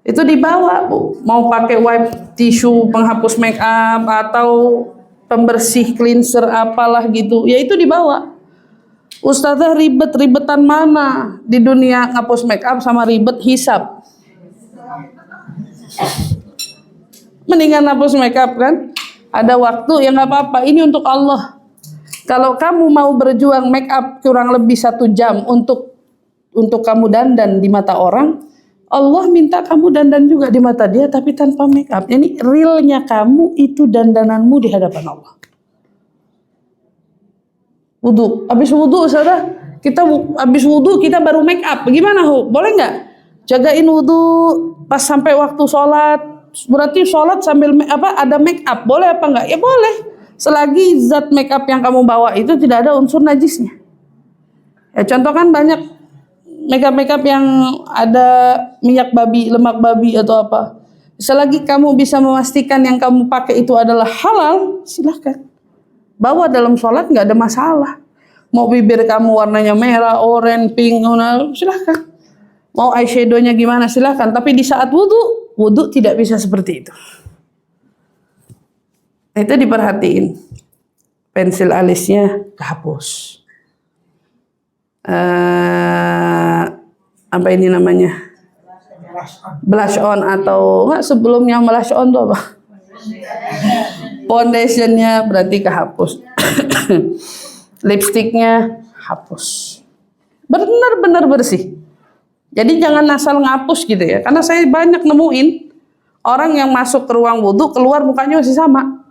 itu dibawa, Bu. Mau pakai wipe tisu penghapus make up atau pembersih cleanser apalah gitu, ya itu dibawa. Ustazah ribet-ribetan mana di dunia ngapus make up sama ribet hisab. Mendingan hapus make up kan? Ada waktu ya nggak apa-apa. Ini untuk Allah. Kalau kamu mau berjuang make up kurang lebih 1 jam untuk kamu dandan di mata orang, Allah minta kamu dandan juga di mata dia tapi tanpa make up. Ini realnya kamu itu dandananmu di hadapan Allah. Wudu, habis wudu saudara, habis wudu kita baru make up. Gimana boleh nggak? Jagain wudu pas sampai waktu sholat. Berarti sholat sambil ada make up, boleh apa nggak? Ya boleh, selagi zat make up yang kamu bawa itu tidak ada unsur najisnya. Ya contoh kan banyak make up yang ada minyak babi, lemak babi atau apa. Selagi kamu bisa memastikan yang kamu pakai itu adalah halal, silahkan. Bawa dalam sholat nggak ada masalah. Mau bibir kamu warnanya merah, oranye, pink, silahkan. Mau eyeshadownya gimana silahkan. Tapi di saat wudu tidak bisa seperti itu. Itu diperhatiin. Pensil alisnya kehapus. Apa ini namanya? Blush on atau enggak, sebelumnya blush on tuh apa? Foundationnya berarti kehapus. Lipstiknya hapus. Benar-benar bersih. Jadi jangan asal ngapus gitu ya. Karena saya banyak nemuin orang yang masuk ke ruang wudhu, keluar mukanya masih sama.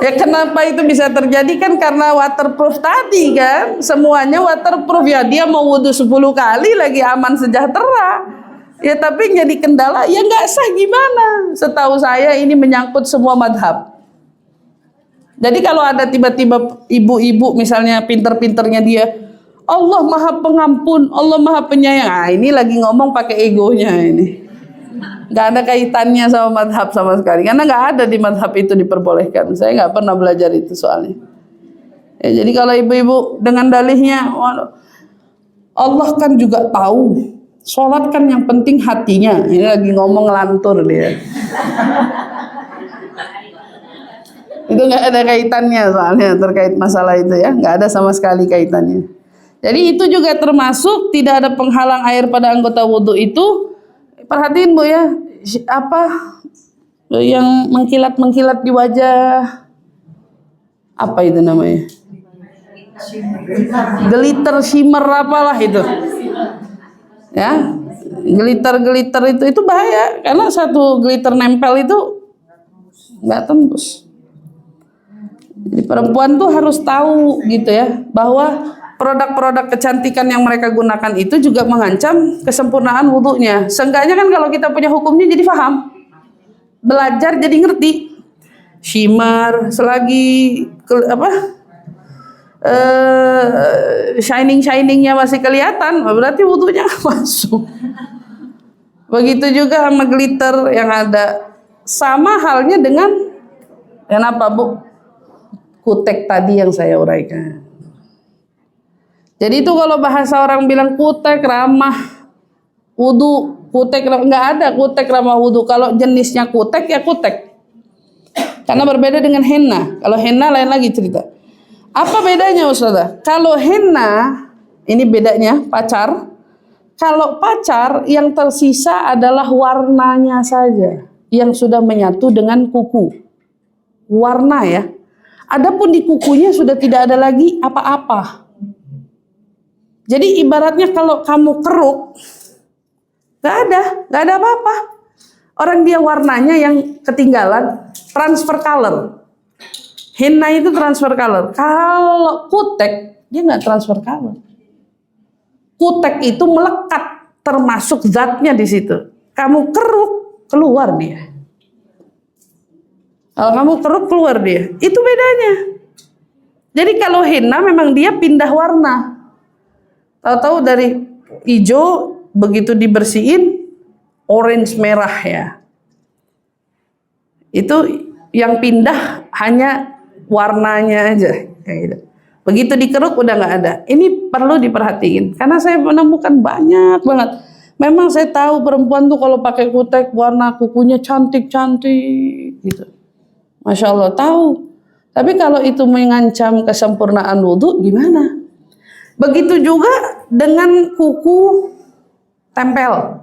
Ya kenapa itu bisa terjadi kan karena waterproof tadi kan. Semuanya waterproof ya. Dia mau wudhu 10 kali lagi aman sejahtera. Ya tapi jadi kendala, ya nggak sah gimana? Setahu saya ini menyangkut semua madhab. Jadi kalau ada tiba-tiba ibu-ibu misalnya pinter-pinternya dia, Allah maha pengampun, Allah maha penyayang. Ini lagi ngomong pakai egonya ini. Nggak ada kaitannya sama madhab sama sekali. Karena nggak ada di madhab itu diperbolehkan. Saya nggak pernah belajar itu soalnya. Ya, jadi kalau ibu-ibu dengan dalihnya, Allah kan juga tahu. Sholat kan yang penting hatinya. Ini lagi ngomong ngelantur dia. Itu nggak ada kaitannya soalnya terkait masalah itu ya. Nggak ada sama sekali kaitannya. Jadi itu juga termasuk tidak ada penghalang air pada anggota wudhu itu. Perhatiin Bu ya. Apa yang mengkilat-mengkilat di wajah. Apa itu namanya? Glitter, shimmer apalah itu. Ya, glitter itu bahaya karena satu glitter nempel itu nggak tembus. Jadi perempuan tuh harus tahu gitu ya bahwa produk-produk kecantikan yang mereka gunakan itu juga mengancam kesempurnaan wudhunya. Seenggaknya kan kalau kita punya hukumnya jadi paham, belajar jadi ngerti. Shimmer selagi shining-shiningnya masih kelihatan, berarti wudhunya masuk. Begitu juga sama glitter yang ada. Sama halnya dengan Kenapa Bu? Kutek tadi yang saya uraikan. Jadi itu kalau bahasa orang bilang kutek ramah wudu, kutek nggak ada kutek ramah wudu. Kalau jenisnya kutek ya kutek. Karena berbeda dengan henna. Kalau henna lain lagi cerita. Apa bedanya Ustazah? Kalau henna, ini bedanya pacar. Kalau pacar yang tersisa adalah warnanya saja yang sudah menyatu dengan kuku. Warna ya. Adapun di kukunya sudah tidak ada lagi apa-apa. Jadi ibaratnya kalau kamu keruk, nggak ada apa-apa. Orang dia warnanya yang ketinggalan, transfer color. Henna itu transfer color. Kalau kutek, dia nggak transfer color. Kutek itu melekat, termasuk zatnya di situ. Kamu keruk, keluar dia. Kalau kamu keruk, keluar dia. Itu bedanya. Jadi kalau henna memang dia pindah warna. Tahu-tahu dari hijau, begitu dibersihin, orange merah ya. Itu yang pindah hanya warnanya aja kayak gitu. Begitu dikeruk udah nggak ada. Ini perlu diperhatiin karena saya menemukan banyak banget. Memang saya tahu perempuan tuh kalau pakai kutek warna kukunya cantik-cantik gitu. Masya Allah tahu. Tapi kalau itu mengancam kesempurnaan wudhu gimana? Begitu juga dengan kuku tempel,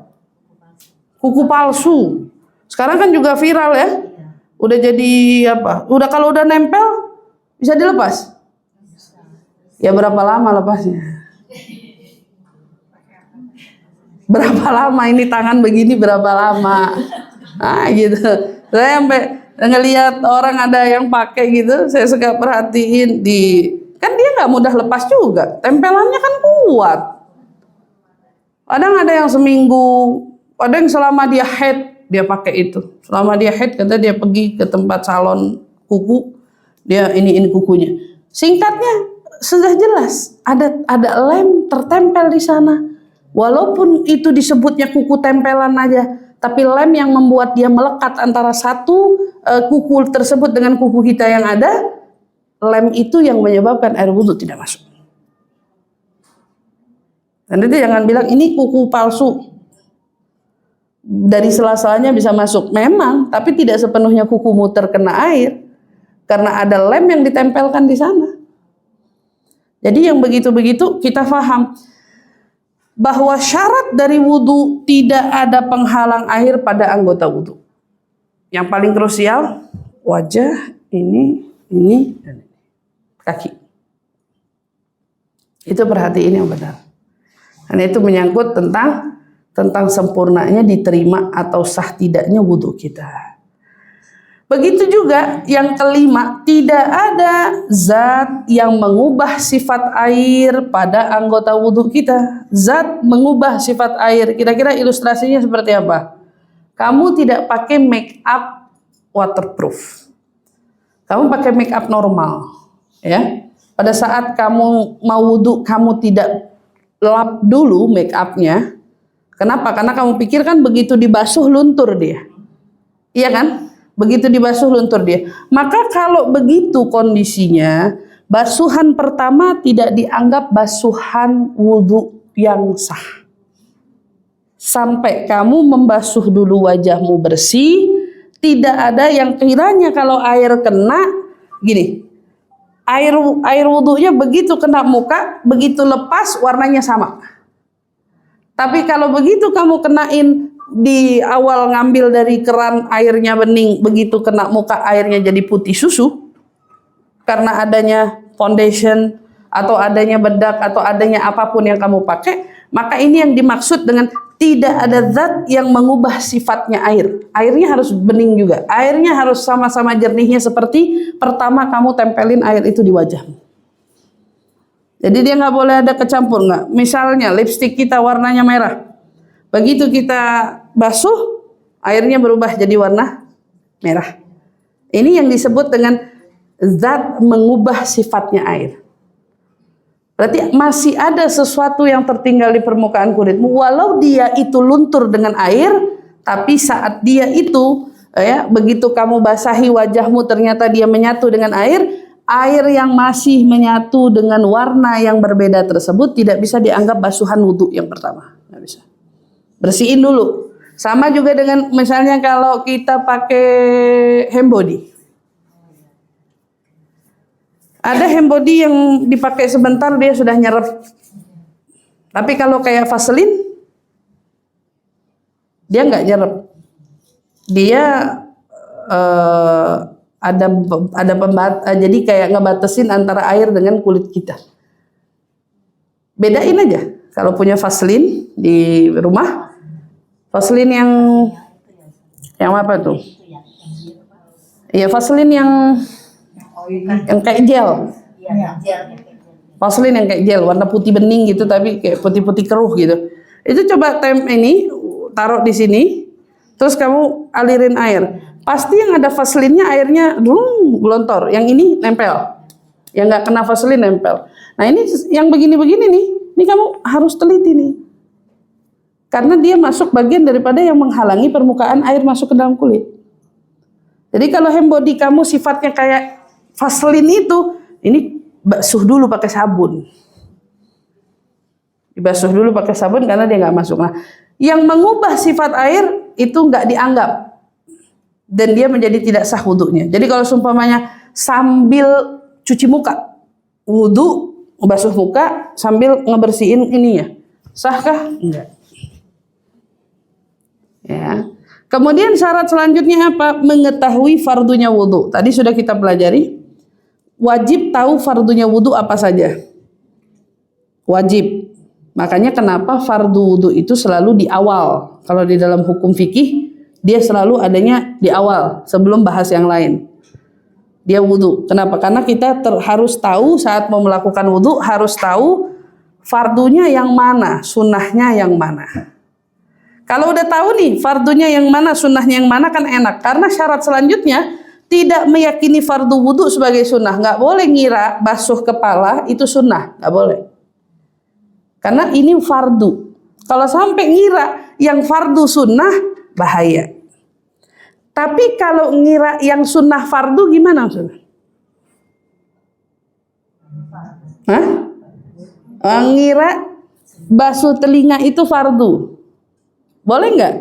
kuku palsu. Sekarang kan juga viral ya. Udah jadi apa? Udah kalau udah nempel bisa dilepas. Ya berapa lama lepasnya? Berapa lama ini tangan begini berapa lama? Nah gitu. Saya sampai ngelihat orang ada yang pakai gitu, saya suka perhatiin kan dia nggak mudah lepas juga. Tempelannya kan kuat. Kadang ada yang seminggu, ada yang selama dia haid dia pakai itu. Selama dia haid kata dia pergi ke tempat salon kuku, dia ini kukunya. Singkatnya sudah jelas ada lem tertempel di sana. Walaupun itu disebutnya kuku tempelan aja, tapi lem yang membuat dia melekat antara satu kuku tersebut dengan kuku kita yang ada, lem itu yang menyebabkan air wudhu tidak masuk. Dan itu jangan bilang ini kuku palsu. Dari sela-selanya bisa masuk. Memang, tapi tidak sepenuhnya kukumu terkena air. Karena ada lem yang ditempelkan di sana. Jadi yang begitu-begitu kita paham. Bahwa syarat dari wudhu tidak ada penghalang air pada anggota wudhu. Yang paling krusial, wajah, ini, dan ini. Kaki. Itu perhatiin yang benar. Karena itu menyangkut tentang sempurnanya diterima atau sah tidaknya wudhu kita. Begitu juga yang kelima, tidak ada zat yang mengubah sifat air pada anggota wudhu kita. Zat mengubah sifat air. Kira-kira ilustrasinya seperti apa? Kamu tidak pakai make up waterproof. Kamu pakai make up normal, ya. Pada saat kamu mau wudhu, kamu tidak lap dulu make upnya. Kenapa? Karena kamu pikir kan begitu dibasuh luntur dia. Iya kan? Begitu dibasuh luntur dia. Maka kalau begitu kondisinya, basuhan pertama tidak dianggap basuhan wudhu yang sah. Sampai kamu membasuh dulu wajahmu bersih, tidak ada yang kiranya kalau air kena, gini, air wudhunya begitu kena muka, begitu lepas warnanya sama. Tapi kalau begitu kamu kenain di awal ngambil dari keran airnya bening, begitu kena muka airnya jadi putih susu, karena adanya foundation atau adanya bedak atau adanya apapun yang kamu pakai, maka ini yang dimaksud dengan tidak ada zat yang mengubah sifatnya air. Airnya harus bening juga. Airnya harus sama-sama jernihnya seperti pertama kamu tempelin air itu di wajahmu. Jadi dia nggak boleh ada kecampur nggak. Misalnya lipstik kita warnanya merah. Begitu kita basuh, airnya berubah jadi warna merah. Ini yang disebut dengan zat mengubah sifatnya air. Berarti masih ada sesuatu yang tertinggal di permukaan kulitmu. Walau dia itu luntur dengan air, tapi saat dia itu ya, begitu kamu basahi wajahmu ternyata dia menyatu dengan air, air yang masih menyatu dengan warna yang berbeda tersebut tidak bisa dianggap basuhan wudhu yang pertama, nggak bisa. Bersihin dulu. Sama juga dengan misalnya kalau kita pakai hand body. Ada hand body yang dipakai sebentar dia sudah nyerap. Tapi kalau kayak Vaseline, dia nggak nyerap. Dia jadi kayak ngebatasin antara air dengan kulit kita. Bedain aja. Kalau punya Vaseline di rumah, Vaseline yang apa tuh? Ya Vaseline yang kayak gel. Vaseline yang kayak gel, warna putih bening gitu, tapi kayak putih-putih keruh gitu. Itu coba ini taruh di sini, terus kamu alirin air. Pasti yang ada Vaseline-nya airnya gelontor. Yang ini nempel. Yang nggak kena Vaseline nempel. Nah ini yang begini-begini nih, ini kamu harus teliti nih. Karena dia masuk bagian daripada yang menghalangi permukaan air masuk ke dalam kulit. Jadi kalau hand body kamu sifatnya kayak Vaseline itu, ini basuh dulu pakai sabun. Dibasuh dulu pakai sabun karena dia nggak masuk. Nah, yang mengubah sifat air itu nggak dianggap dan dia menjadi tidak sah wudhunya. Jadi kalau seumpamanya sambil cuci muka, wudhu, basuh muka sambil ngebersihin ininya, sahkah? Enggak. Ya. Kemudian syarat selanjutnya apa? Mengetahui fardunya wudhu. Tadi sudah kita pelajari. Wajib tahu fardunya wudhu apa saja. Wajib. Makanya kenapa fardu wudhu itu selalu di awal. Kalau di dalam hukum fikih, dia selalu adanya di awal sebelum bahas yang lain. Dia wudhu. Kenapa? Karena kita harus tahu saat mau melakukan wudhu, harus tahu fardunya yang mana, sunnahnya yang mana. Kalau udah tahu nih fardunya yang mana, sunnahnya yang mana, kan enak. Karena syarat selanjutnya tidak meyakini fardu wudhu sebagai sunnah. Nggak boleh ngira basuh kepala itu sunnah. Nggak boleh. Karena ini fardu. Kalau sampai ngira yang fardu sunnah, bahaya. Tapi kalau ngira yang sunnah fardu gimana maksudnya? Hah? Ngira basuh telinga itu fardu. Boleh nggak?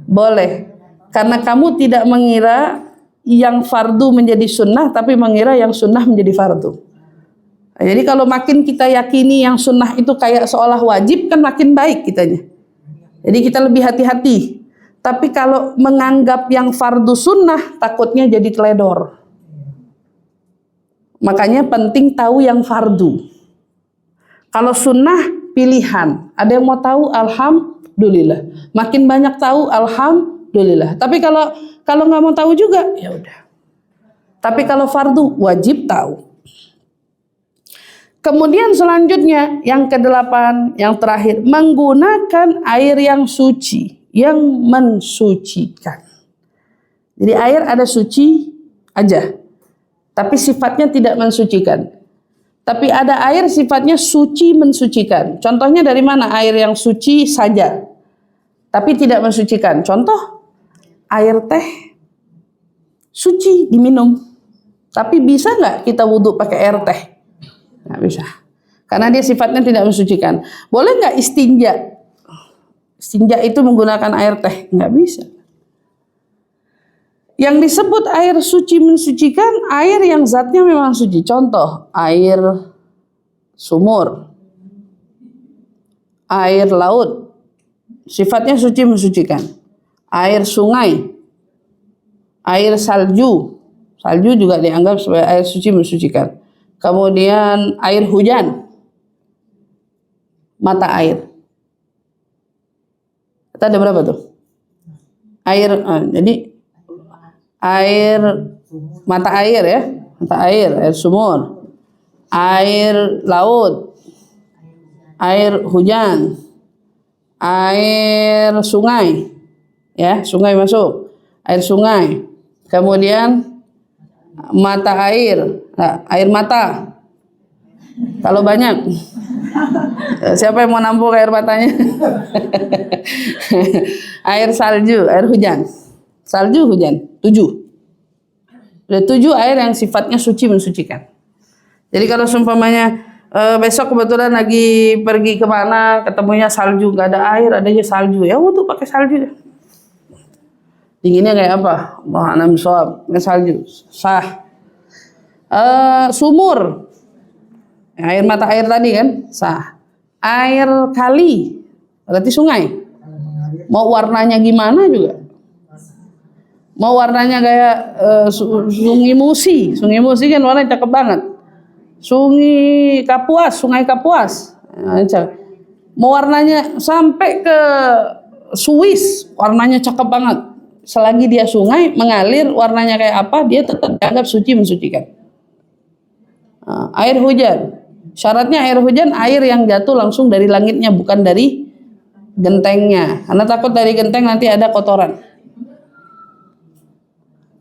Boleh. Karena kamu tidak mengira yang fardu menjadi sunnah, tapi mengira yang sunnah menjadi fardu. Nah, jadi kalau makin kita yakini yang sunnah itu kayak seolah wajib, kan makin baik kitanya. Jadi kita lebih hati-hati. Tapi kalau menganggap yang fardu sunnah, takutnya jadi teledor. Makanya penting tahu yang fardu. Kalau sunnah pilihan. Ada yang mau tahu? Alhamdulillah. Makin banyak tahu, alhamdulillah. Tapi kalau nggak mau tahu juga, ya udah. Tapi kalau fardu wajib tahu. Kemudian selanjutnya yang ke-8, yang terakhir, menggunakan air yang suci, yang mensucikan. Jadi air ada suci aja, tapi sifatnya tidak mensucikan. Tapi ada air sifatnya suci mensucikan. Contohnya dari mana? Air yang suci saja, tapi tidak mensucikan. Contoh, air teh suci diminum, tapi bisa nggak kita wudhu pakai air teh? Nggak bisa, karena dia sifatnya tidak mensucikan. Boleh nggak istinja? Istinja itu menggunakan air teh? Nggak bisa. Yang disebut air suci mensucikan, air yang zatnya memang suci. Contoh, air sumur, air laut, sifatnya suci mensucikan. Air sungai, air salju, salju juga dianggap sebagai air suci mensucikan. Kemudian air hujan, mata air. Kita ada berapa tuh? Air, jadi air, mata air ya, mata air, air sumur, air laut, air hujan, air sungai, ya sungai masuk, air sungai. Kemudian mata air, nah, air mata. Kalau banyak, siapa yang mau nampung air matanya? Air salju, air hujan. salju, hujan. 7. Ada 7 air yang sifatnya suci mensucikan. Jadi kalau seumpamanya besok kebetulan lagi pergi kemana, ketemunya salju, nggak ada air, adanya salju, ya wudu pakai salju. Dinginnya kayak apa? Allah alam shawab, salju, sah. Sumur, air mata air tadi kan, sah. Air kali, berarti sungai. Mau warnanya gimana juga. Mau warnanya kayak sungai Musi kan warnanya cakep banget. Sungai Kapuas. Nah, mau warnanya sampai ke Swiss, warnanya cakep banget. Selagi dia sungai mengalir, warnanya kayak apa, dia tetap dianggap suci mensucikan. Air hujan, syaratnya air hujan air yang jatuh langsung dari langitnya, bukan dari gentengnya. Karena takut dari genteng nanti ada kotoran.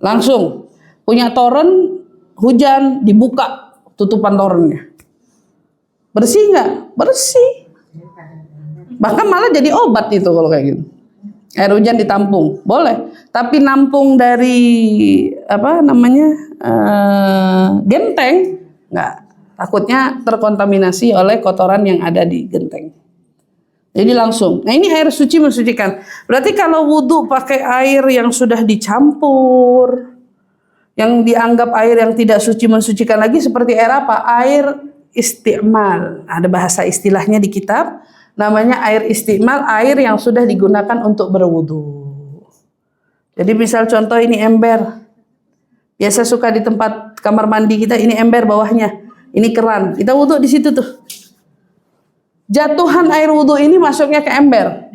Langsung punya toren, hujan, dibuka tutupan torennya. Bersih nggak? Bersih. Bahkan malah jadi obat itu kalau kayak gitu. Air hujan ditampung, boleh. Tapi nampung dari genteng, nggak. Takutnya terkontaminasi oleh kotoran yang ada di genteng. Jadi langsung. Nah ini air suci mensucikan. Berarti kalau wudhu pakai air yang sudah dicampur, yang dianggap air yang tidak suci mensucikan lagi, seperti air apa? Air isti'mal. Ada bahasa istilahnya di kitab, namanya air isti'mal, air yang sudah digunakan untuk berwudhu. Jadi misal contoh ini ember. Biasa suka di tempat kamar mandi kita, ini ember bawahnya. Ini keran. Kita wudhu di situ tuh. Jatuhan air wudhu ini masuknya ke ember.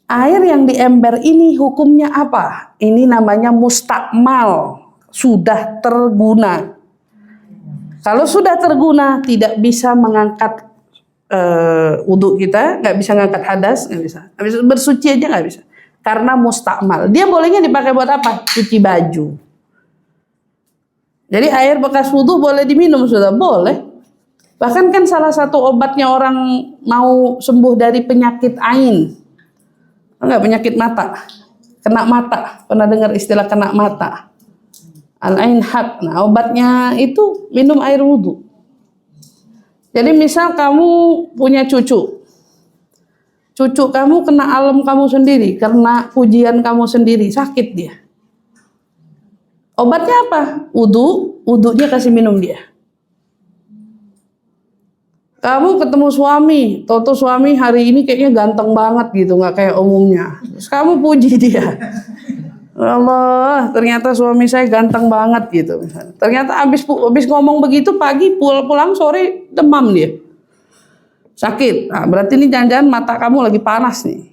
Air yang di ember ini hukumnya apa? Ini namanya mustakmal, sudah terguna. Kalau sudah terguna, tidak bisa mengangkat wudhu kita, nggak bisa ngangkat hadas, nggak bisa. Bersuci aja nggak bisa. Karena mustakmal. Dia bolehnya dipakai buat apa? Cuci baju. Jadi air bekas wudhu boleh diminum, sudah boleh. Bahkan kan salah satu obatnya orang mau sembuh dari penyakit ain. Enggak, penyakit mata. Kena mata. Pernah dengar istilah kena mata? Al-ain haq. Nah, obatnya itu minum air wudhu. Jadi misal kamu punya cucu. Cucu kamu kena alam kamu sendiri. Kena pujian kamu sendiri. Sakit dia. Obatnya apa? Wudhu. Wudhunya kasih minum dia. Kamu ketemu suami, toto suami hari ini kayaknya ganteng banget gitu, nggak kayak umumnya. Terus kamu puji dia, Allah, ternyata suami saya ganteng banget gitu. Ternyata abis ngomong begitu pagi pulang sore demam dia, sakit. Nah, berarti ini jangan-jangan mata kamu lagi panas nih,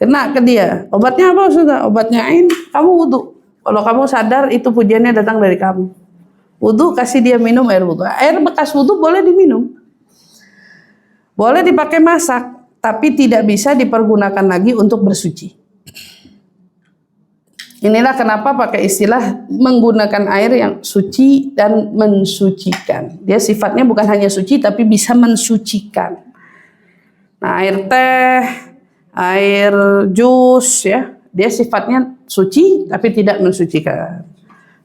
kena ke dia. Obatnya apa sudah? Obatnya ain. Kamu wudhu. Kalau kamu sadar itu pujiannya datang dari kamu. Wudhu, kasih dia minum air wudhu. Air bekas wudhu boleh diminum. Boleh dipakai masak, tapi tidak bisa dipergunakan lagi untuk bersuci. Inilah kenapa pakai istilah menggunakan air yang suci dan mensucikan. Dia sifatnya bukan hanya suci, tapi bisa mensucikan. Nah, air teh, air jus, ya, dia sifatnya suci, tapi tidak mensucikan.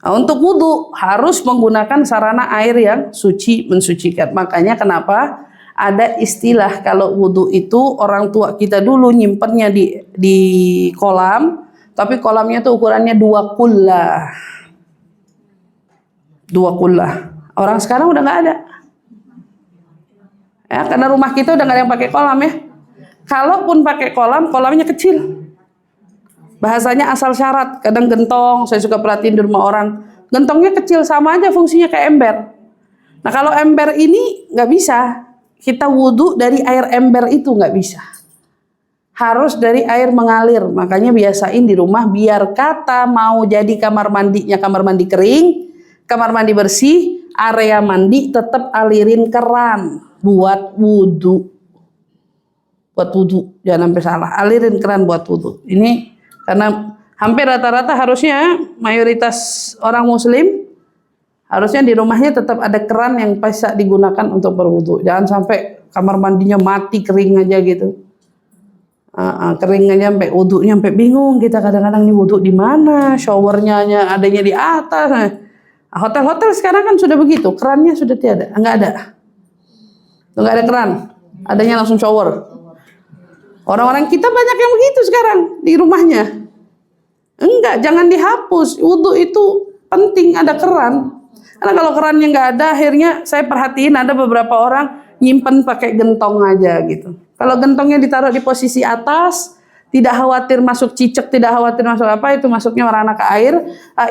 Nah, untuk wudhu harus menggunakan sarana air yang suci mensucikan. Makanya kenapa ada istilah kalau wudhu itu orang tua kita dulu nyimpennya di kolam, tapi kolamnya tuh ukurannya 2 kullah. 2 kullah. Orang sekarang udah nggak ada. Ya, karena rumah kita udah nggak ada yang pakai kolam ya. Kalaupun pakai kolam, kolamnya kecil. Bahasanya asal syarat. Kadang gentong, saya suka perhatiin di rumah orang. Gentongnya kecil, sama aja fungsinya kayak ember. Nah kalau ember ini nggak bisa. Kita wudhu dari air ember itu nggak bisa. Harus dari air mengalir. Makanya biasain di rumah biar kata mau jadi kamar mandinya kamar mandi kering, kamar mandi bersih, area mandi tetap alirin keran buat wudhu. Buat wudhu, jangan sampai salah. Alirin keran buat wudhu. Ini karena hampir rata-rata harusnya mayoritas orang muslim harusnya di rumahnya tetap ada keran yang bisa digunakan untuk berwudu. Jangan sampai kamar mandinya mati kering aja gitu. Keringnya sampai wudhunya sampai bingung kita kadang-kadang nih wudhu di mana, showernya adanya di atas. Nah, hotel-hotel sekarang kan sudah begitu, kerannya sudah tiada, nggak ada keran, adanya langsung shower. Orang-orang kita banyak yang begitu sekarang di rumahnya. Enggak, jangan dihapus. Wudhu itu penting ada keran. Karena kalau kerannya nggak ada, akhirnya saya perhatiin ada beberapa orang nyimpen pakai gentong aja gitu. Kalau gentongnya ditaruh di posisi atas, tidak khawatir masuk cicak, tidak khawatir masuk apa, itu masuknya warna ke air,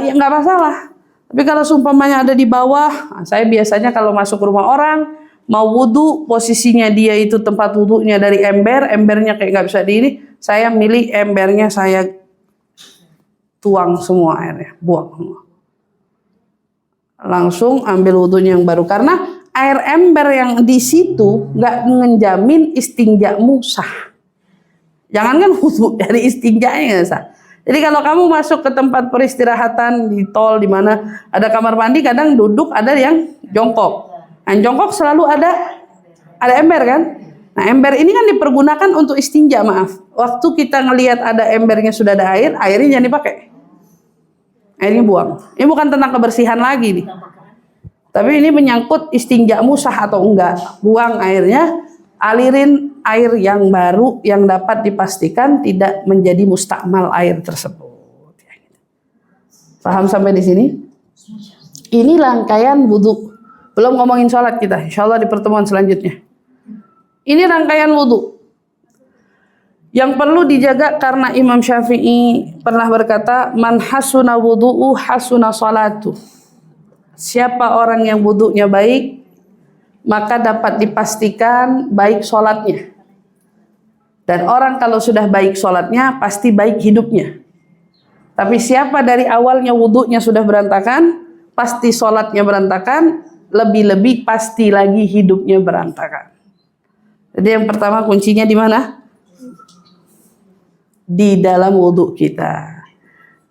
ya nggak masalah. Tapi kalau seumpamanya ada di bawah, saya biasanya kalau masuk rumah orang, mau wudhu, posisinya dia itu tempat wudhunya dari ember, embernya kayak nggak bisa di ini, saya milih embernya saya tuang semua airnya, buang semua. Langsung ambil wudhunya yang baru, karena air ember yang di situ nggak menjamin istinjamu sah. Jangankan wudhu, dari istinjanya sah. Jadi kalau kamu masuk ke tempat peristirahatan di tol di mana ada kamar mandi, kadang duduk, ada yang jongkok. Nah, jongkok selalu ada ember kan? Nah, ember ini kan dipergunakan untuk istinja, maaf. Waktu kita ngelihat ada embernya sudah ada air, airnya jangan dipakai. Airnya buang. Ini bukan tentang kebersihan lagi nih. Tapi ini menyangkut istinjamu sah atau enggak. Buang airnya, alirin air yang baru yang dapat dipastikan tidak menjadi mustakmal air tersebut. Paham sampai di sini? Ini rangkaian wudhu. Belum ngomongin sholat kita, insya Allah di pertemuan selanjutnya. Ini rangkaian wudhu yang perlu dijaga, karena Imam Syafi'i pernah berkata, man hasuna wudhu'u hasuna sholatu. Siapa orang yang wudhunya baik, maka dapat dipastikan baik sholatnya. Dan orang kalau sudah baik sholatnya, pasti baik hidupnya. Tapi siapa dari awalnya wudhunya sudah berantakan, pasti sholatnya berantakan, lebih-lebih pasti lagi hidupnya berantakan. Jadi yang pertama kuncinya di mana? Di dalam wudhu kita.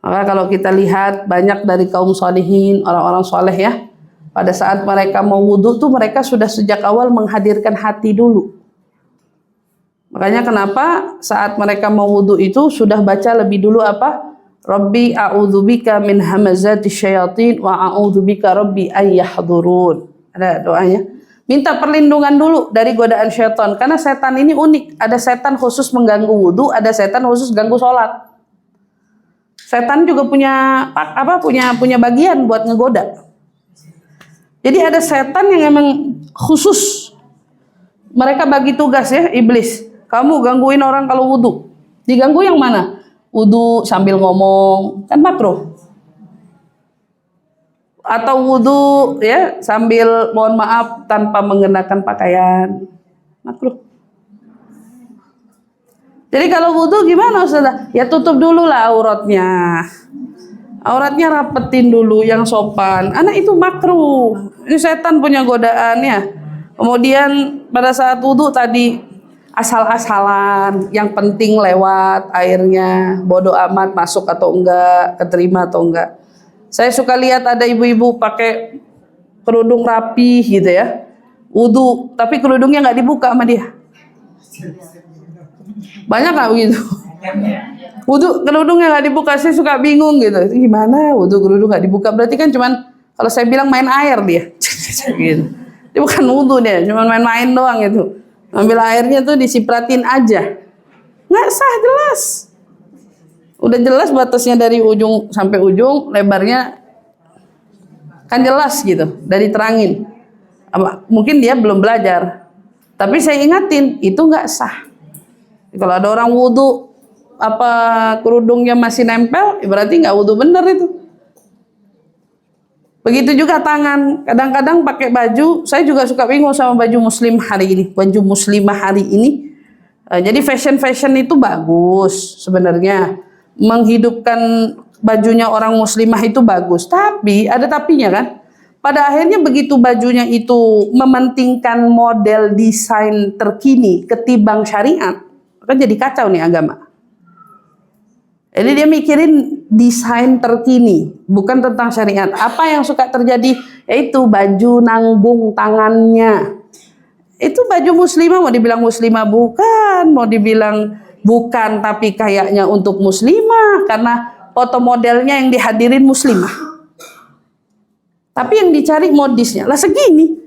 Maka kalau kita lihat banyak dari kaum sholihin, orang-orang soleh ya, pada saat mereka mau wudhu tuh mereka sudah sejak awal menghadirkan hati dulu. Makanya kenapa saat mereka mau wudhu itu sudah baca lebih dulu apa? Rabbi a'udzubika min hamazati syayatin wa a'udzubika rabbi ayyahdurun. Ada doanya. Minta perlindungan dulu dari godaan syaitan, karena setan ini unik. Ada setan khusus mengganggu wudhu, ada setan khusus ganggu sholat. Setan juga punya bagian buat ngegoda. Jadi ada setan yang emang khusus, mereka bagi tugas ya, iblis. Kamu gangguin orang kalau wudhu. Diganggu yang mana? Wudhu sambil ngomong, kan makruh. Atau wudhu ya sambil mohon maaf tanpa mengenakan pakaian, makruh. Jadi kalau wudhu gimana Ustazah? Ya tutup dulu lah auratnya. Auratnya rapetin dulu yang sopan. Anak itu makruh. Ini setan punya godaannya. Kemudian pada saat wudhu tadi asal-asalan, yang penting lewat airnya, bodoh amat masuk atau enggak, keterima atau enggak. Saya suka lihat ada ibu-ibu pakai kerudung rapi gitu ya, wudhu, tapi kerudungnya nggak dibuka sama dia. Banyak nggak begitu? Wudhu kerudungnya nggak dibuka, saya suka bingung gitu. Gimana wudhu kerudung nggak dibuka? Berarti kan cuman, kalau saya bilang main air dia. Gitu. Dia bukan wudhu dia, cuman main-main doang itu. Ambil airnya tuh disipratin aja. Nggak sah jelas. Udah jelas batasnya dari ujung sampai ujung, lebarnya kan jelas gitu, dari terangin. Mungkin dia belum belajar. Tapi saya ingatin, itu nggak sah. Kalau ada orang wudhu kerudungnya masih nempel, berarti nggak wudhu bener itu. Begitu juga tangan, kadang-kadang pakai baju, saya juga suka bingung sama baju muslim hari ini, baju muslimah hari ini. Jadi fashion itu bagus sebenarnya, menghidupkan bajunya orang muslimah itu bagus, tapi ada tapinya kan. Pada akhirnya begitu bajunya itu mementingkan model desain terkini ketimbang syariat, kan jadi kacau nih agama. Jadi dia mikirin desain terkini, bukan tentang syariat. Apa yang suka terjadi? Yaitu baju nanggung tangannya. Itu baju muslimah, mau dibilang muslimah bukan, mau dibilang Bukan, tapi kayaknya untuk muslimah karena foto modelnya yang dihadirin muslimah. Tapi yang dicari modisnya lah segini.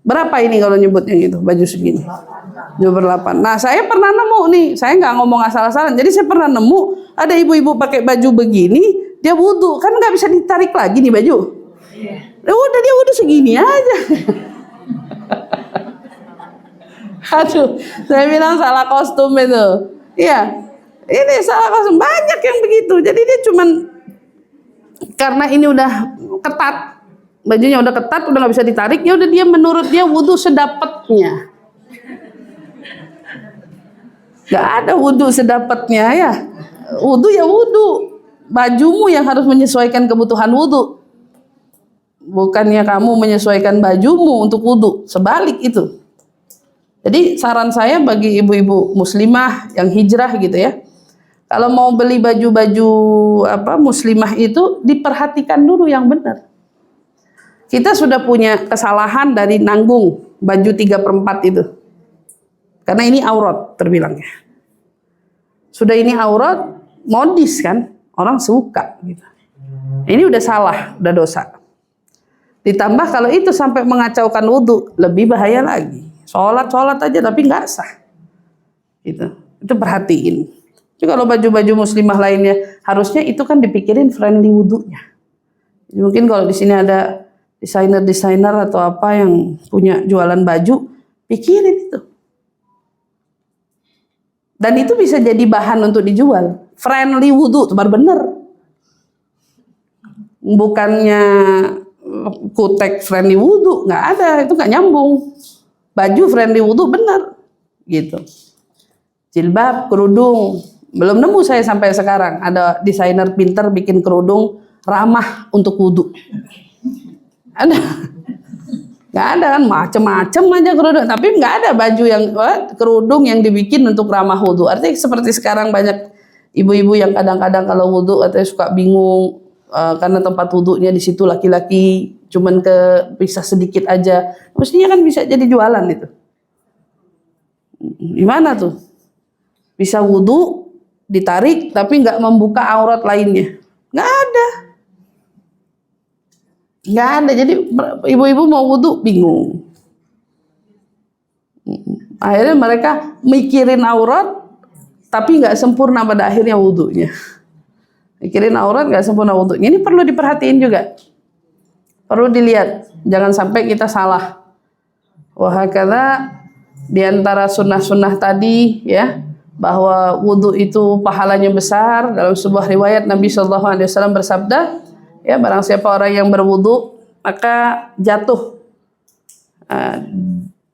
Berapa ini kalau nyebutnya gitu, baju segini? 28. Nah, saya pernah nemu nih, saya nggak ngomong asal-asalan. Jadi saya pernah nemu ada ibu-ibu pakai baju begini, dia wudhu, kan nggak bisa ditarik lagi nih baju. Ya udah dia wudhu segini aja. Aduh, saya bilang salah kostum itu. Iya, ini salah kostum, banyak yang begitu. Jadi dia cuman karena ini udah ketat, bajunya udah ketat, udah nggak bisa ditarik, ya udah dia menurut dia wudhu sedapatnya. Gak ada wudhu sedapatnya ya. Wudhu ya wudhu. Bajumu yang harus menyesuaikan kebutuhan wudhu. Bukannya kamu menyesuaikan bajumu untuk wudhu. Sebalik itu. Jadi saran saya bagi ibu-ibu muslimah yang hijrah gitu ya. Kalau mau beli baju-baju muslimah itu diperhatikan dulu yang benar. Kita sudah punya kesalahan dari nanggung baju 3/4 itu. Karena ini aurat terbilangnya. Sudah ini aurat, modis kan, orang suka gitu. Ini udah salah, udah dosa. Ditambah kalau itu sampai mengacaukan wudhu, lebih bahaya lagi. Sholat aja tapi nggak sah. Gitu. Itu perhatiin. Jadi kalau baju-baju muslimah lainnya, harusnya itu kan dipikirin friendly wudhunya. Jadi mungkin kalau di sini ada desainer atau apa yang punya jualan baju, pikirin itu. Dan itu bisa jadi bahan untuk dijual. Friendly wudhu, itu baru bener. Bukannya kutek friendly wudhu, nggak ada, itu nggak nyambung. Baju friendly wudhu bener, gitu. Jilbab, kerudung, belum nemu saya sampai sekarang. Ada desainer pinter bikin kerudung ramah untuk wudhu. Ada. Nggak ada kan, macem-macem aja kerudung. Tapi nggak ada baju yang kerudung yang dibikin untuk ramah wudhu. Artinya seperti sekarang banyak ibu-ibu yang kadang-kadang kalau wudhu katanya suka bingung karena tempat wudhunya di situ laki-laki cuman bisa sedikit aja. Mestinya kan bisa jadi jualan itu. Gimana tuh? Bisa wudhu ditarik tapi nggak membuka aurat lainnya. Nggak ada. Nggak ada, jadi ibu-ibu mau wudhu bingung. Akhirnya mereka mikirin aurat tapi nggak sempurna pada akhirnya wudhunya. Mikirin aurat nggak sempurna wudhunya. Ini perlu diperhatiin juga, perlu dilihat, jangan sampai kita salah. Wahakala diantara sunnah-sunnah tadi ya, bahwa wudhu itu pahalanya besar. Dalam sebuah riwayat Nabi SAW bersabda, ya, barang siapa orang yang berwudu maka jatuh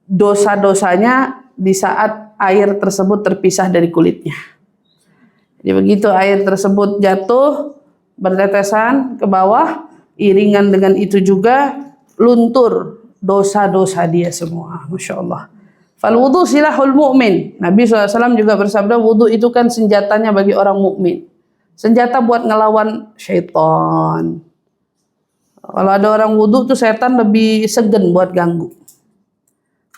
dosa-dosanya di saat air tersebut terpisah dari kulitnya. Jadi begitu air tersebut jatuh bertetesan ke bawah, iringan dengan itu juga luntur dosa-dosa dia semua. Masya Allah. Fal wudu silahul mu'min. Nabi SAW juga bersabda, wudu itu kan senjatanya bagi orang mukmin. Senjata buat ngelawan syaitan. Kalau ada orang wudhu tuh setan lebih segen buat ganggu.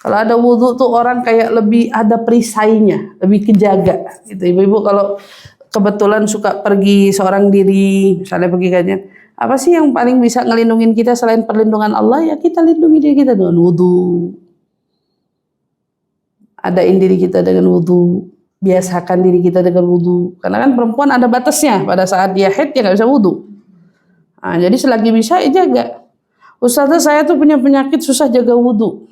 Kalau ada wudhu tuh orang kayak lebih ada perisainya, lebih kejaga. Gitu. Ibu-ibu kalau kebetulan suka pergi seorang diri, misalnya pergi kajian, apa sih yang paling bisa ngelindungin kita selain perlindungan Allah? Ya kita lindungi diri kita dengan wudhu. Adain diri kita dengan wudhu. Biasakan diri kita dengan wudhu. Karena kan perempuan ada batasnya. Pada saat dia haid dia nggak bisa wudhu. Nah, jadi selagi bisa ya jaga. Ustazah saya tuh punya penyakit susah jaga wudhu.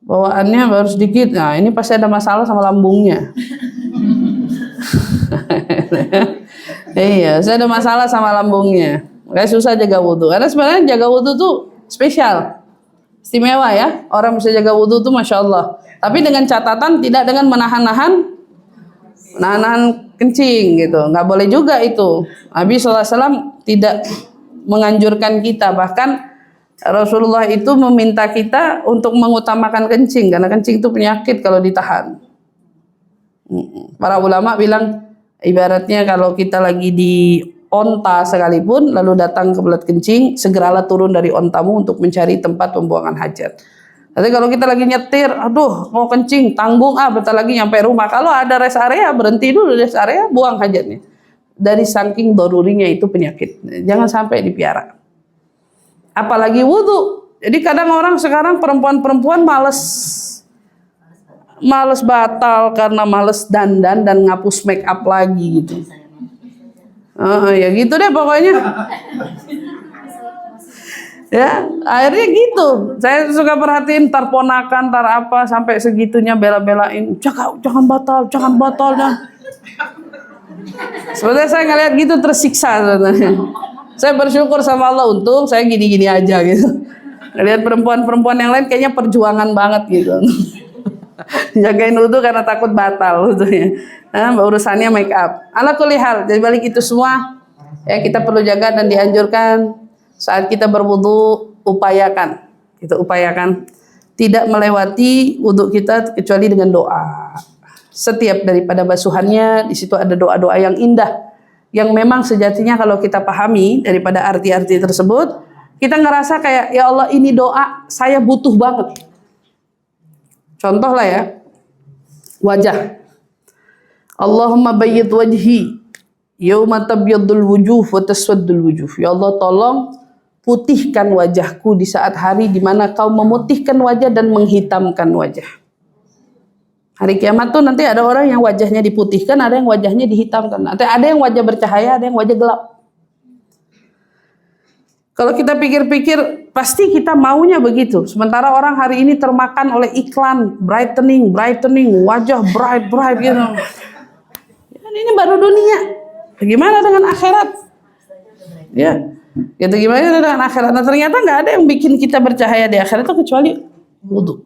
Bawaannya baru sedikit. Nah ini pasti ada masalah sama lambungnya. Iya, saya ada masalah sama lambungnya. Makanya susah jaga wudhu. Karena sebenarnya jaga wudhu tuh spesial. Istimewa ya. Orang bisa jaga wudhu tuh Masya Allah. Tapi dengan catatan tidak dengan menahan-nahan kencing gitu, nggak boleh juga itu. Nabi SAW tidak menganjurkan kita, bahkan Rasulullah itu meminta kita untuk mengutamakan kencing karena kencing itu penyakit kalau ditahan. Para ulama bilang ibaratnya kalau kita lagi di onta sekalipun lalu datang kebelet kencing, segeralah turun dari ontamu untuk mencari tempat pembuangan hajat. Tapi kalau kita lagi nyetir, aduh mau kencing, tanggung bentar lagi nyampe rumah. Kalau ada rest area, berhenti dulu rest area, buang hajatnya. Dari saking dorurinya itu penyakit. Jangan sampai dipiara. Apalagi wudhu. Jadi kadang orang sekarang perempuan-perempuan males batal karena males dandan dan ngapus make up lagi gitu. Ya gitu deh pokoknya. Ya, akhirnya gitu. Saya suka perhatiin tar ponakan, tar apa sampai segitunya bela-belain, jangan batal, jangan batal. Sebenarnya saya ngeliat gitu tersiksa sebenarnya. Saya bersyukur sama Allah, untung saya gini-gini aja gitu. Lihat perempuan-perempuan yang lain kayaknya perjuangan banget gitu. Jagain wudu karena takut batal gitu ya. Urusannya make up. Ala kulli hal, jadi balik itu semua ya kita perlu jaga dan dianjurkan saat kita berwudu, upayakan tidak melewati wudu kita kecuali dengan doa. Setiap daripada basuhannya di situ ada doa-doa yang indah yang memang sejatinya kalau kita pahami daripada arti-arti tersebut, kita ngerasa kayak ya Allah ini doa saya butuh banget. Contoh lah ya, wajah. Allahumma bayyid wajhi yauma tabyaddul wujuh wa taswaddul wujuh. Ya Allah tolong putihkan wajahku di saat hari di mana kau memutihkan wajah dan menghitamkan wajah. Hari kiamat tuh nanti ada orang yang wajahnya diputihkan, ada yang wajahnya dihitamkan. Nanti ada yang wajah bercahaya, ada yang wajah gelap. Kalau kita pikir-pikir, pasti kita maunya begitu. Sementara orang hari ini termakan oleh iklan brightening, wajah bright gitu. Ini baru dunia. Bagaimana dengan akhirat? Ya. Gitu gimana dengan akhirat? Nah, ternyata nggak ada yang bikin kita bercahaya di akhirat itu kecuali wudu.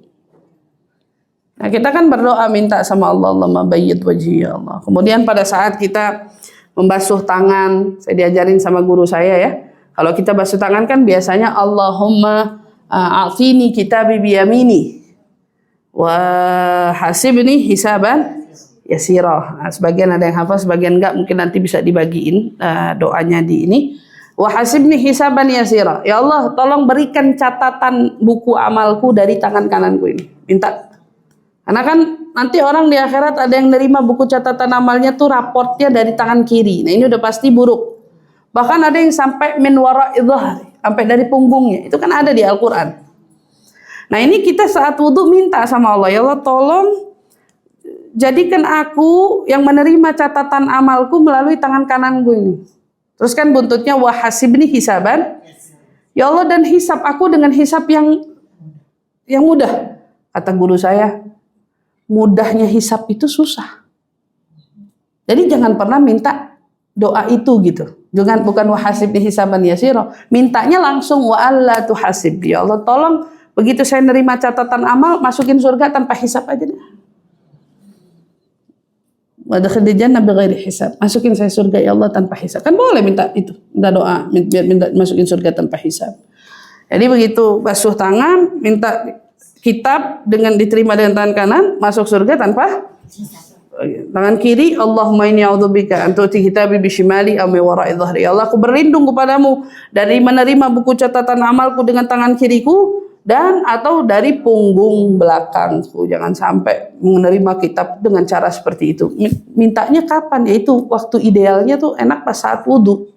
Nah, kita kan berdoa minta sama Allah, Allahumma bayyid wajhi ya Allah. Kemudian pada saat kita membasuh tangan, saya diajarin sama guru saya ya. Kalau kita basuh tangan kan biasanya Allahumma a'tini kitabi biyamini wa hasibni hisaban yasira. Nah, sebagian ada yang hafal, sebagian enggak, mungkin nanti bisa dibagiin doanya di ini. Wa hasibni hisaban yasira. Ya Allah, tolong berikan catatan buku amalku dari tangan kananku ini. Minta. Karena kan nanti orang di akhirat ada yang nerima buku catatan amalnya tuh raportnya dari tangan kiri. Nah, ini udah pasti buruk. Bahkan ada yang sampai min wara'i dhahri, sampai dari punggungnya. Itu kan ada di Al-Qur'an. Nah, ini kita saat wudu minta sama Allah, ya Allah tolong jadikan aku yang menerima catatan amalku melalui tangan kananku ini. Terus kan buntutnya wa hasibni hisaban. Ya Allah, dan hisab aku dengan hisab yang mudah. Kata guru saya, mudahnya hisab itu susah. Jadi jangan pernah minta doa itu gitu. Bukan wa hasibni hisaban yasira. Mintanya langsung wa alla tuhasib. Ya Allah, tolong begitu saya nerima catatan amal, masukin surga tanpa hisab aja deh. Wa dakhil jannah bighairi hisab. Masukin saya surga ya Allah tanpa hisab. Kan boleh minta itu, minta doa, minta masukin surga tanpa hisab. Jadi begitu basuh tangan, minta kitab dengan diterima dengan tangan kanan, masuk surga tanpa tangan kiri. Allahumma inni a'udzubika an tu'ti kitabi bishimali aw min wara'i dhahri. Ya Allah, aku berlindung kepadamu dari menerima buku catatan amalku dengan tangan kiriku dan atau dari punggung belakangku. Jangan sampai menerima kitab dengan cara seperti itu. Mintanya kapan? Yaitu waktu idealnya tuh enak pas saat wudu.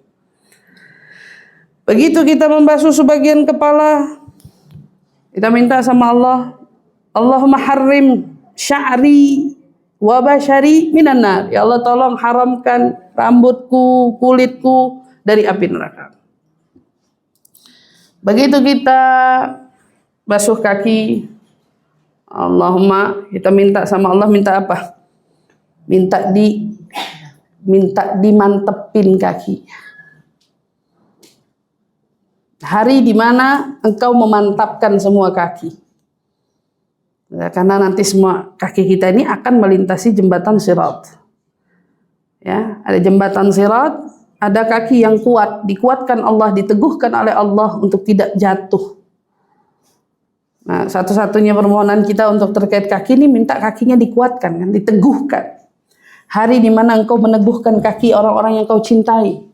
Begitu kita membasuh sebagian kepala, kita minta sama Allah, Allahumma harrim sya'ri wa bashari minan nar. Ya Allah, tolong haramkan rambutku, kulitku dari api neraka. Begitu kita basuh kaki, Allahumma, kita minta sama Allah, minta apa? Minta dimantepin kaki. Hari di mana engkau memantapkan semua kaki. Ya, karena nanti semua kaki kita ini akan melintasi jembatan sirat. Ya, ada jembatan sirat, ada kaki yang kuat, dikuatkan Allah, diteguhkan oleh Allah untuk tidak jatuh. Nah, satu-satunya permohonan kita untuk terkait kaki ini, minta kakinya dikuatkan, kan, diteguhkan. Hari di mana engkau meneguhkan kaki orang-orang yang kau cintai.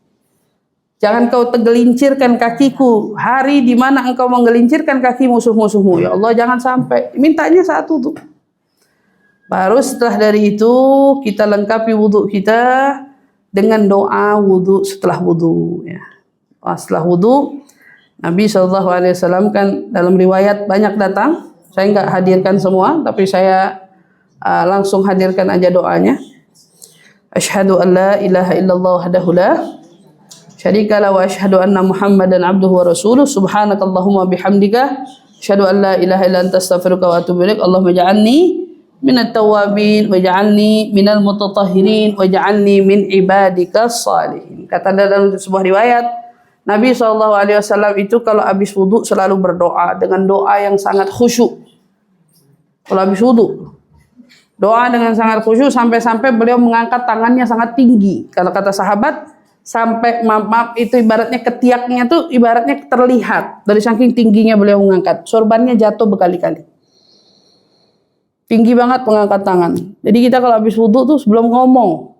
Jangan kau tergelincirkan kakiku hari di mana engkau menggelincirkan kaki musuh-musuhmu. Ya Allah, jangan sampai. Mintanya saat wudu. Baru setelah dari itu kita lengkapi wudu kita dengan doa wudu setelah wudu. Ya. Setelah wudu, Nabi SAW kan dalam riwayat banyak datang. Saya nggak hadirkan semua, tapi saya langsung hadirkan aja doanya. Asyhadu an la ilaha illallah wahdahu la syarikalah wa asyhadu anna Muhammadan abduhu wa rasuluh. Subhanakallahumma bihamdika asyhadu an la ilaha illa anta astaghfiruka wa atubu ilaik. Allahumma ja'alni minat tawabin waj'alni minal mutatahhirin waj'alni min ibadikas salihin. Kata dalam sebuah riwayat, Nabi SAW itu kalau habis wudu selalu berdoa dengan doa yang sangat khusyuk. Kalau habis wudu doa dengan sangat khusyuk sampai-sampai beliau mengangkat tangannya sangat tinggi. Kalau kata sahabat, sampai maaf itu ibaratnya ketiaknya tuh ibaratnya terlihat dari saking tingginya beliau mengangkat. Sorbannya jatuh berkali-kali. Tinggi banget mengangkat tangan. Jadi kita kalau habis wudu tuh sebelum ngomong,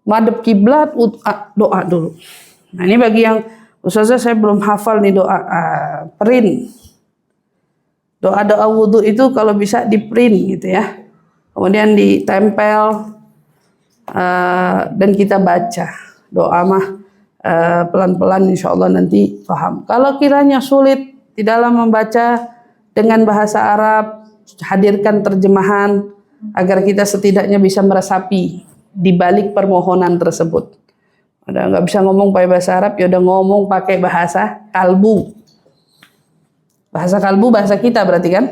madep kiblat, doa dulu. Nah ini bagi yang ustazah saya belum hafal nih doa print. Doa-doa wudu itu kalau bisa di print gitu ya. Kemudian ditempel dan kita baca. Doa mah pelan-pelan insya Allah nanti paham. Kalau kiranya sulit di dalam membaca dengan bahasa Arab, hadirkan terjemahan agar kita setidaknya bisa meresapi di balik permohonan tersebut. Ada nggak bisa ngomong pakai bahasa Arab, ya udah ngomong pakai bahasa kalbu. Bahasa kalbu bahasa kita berarti kan?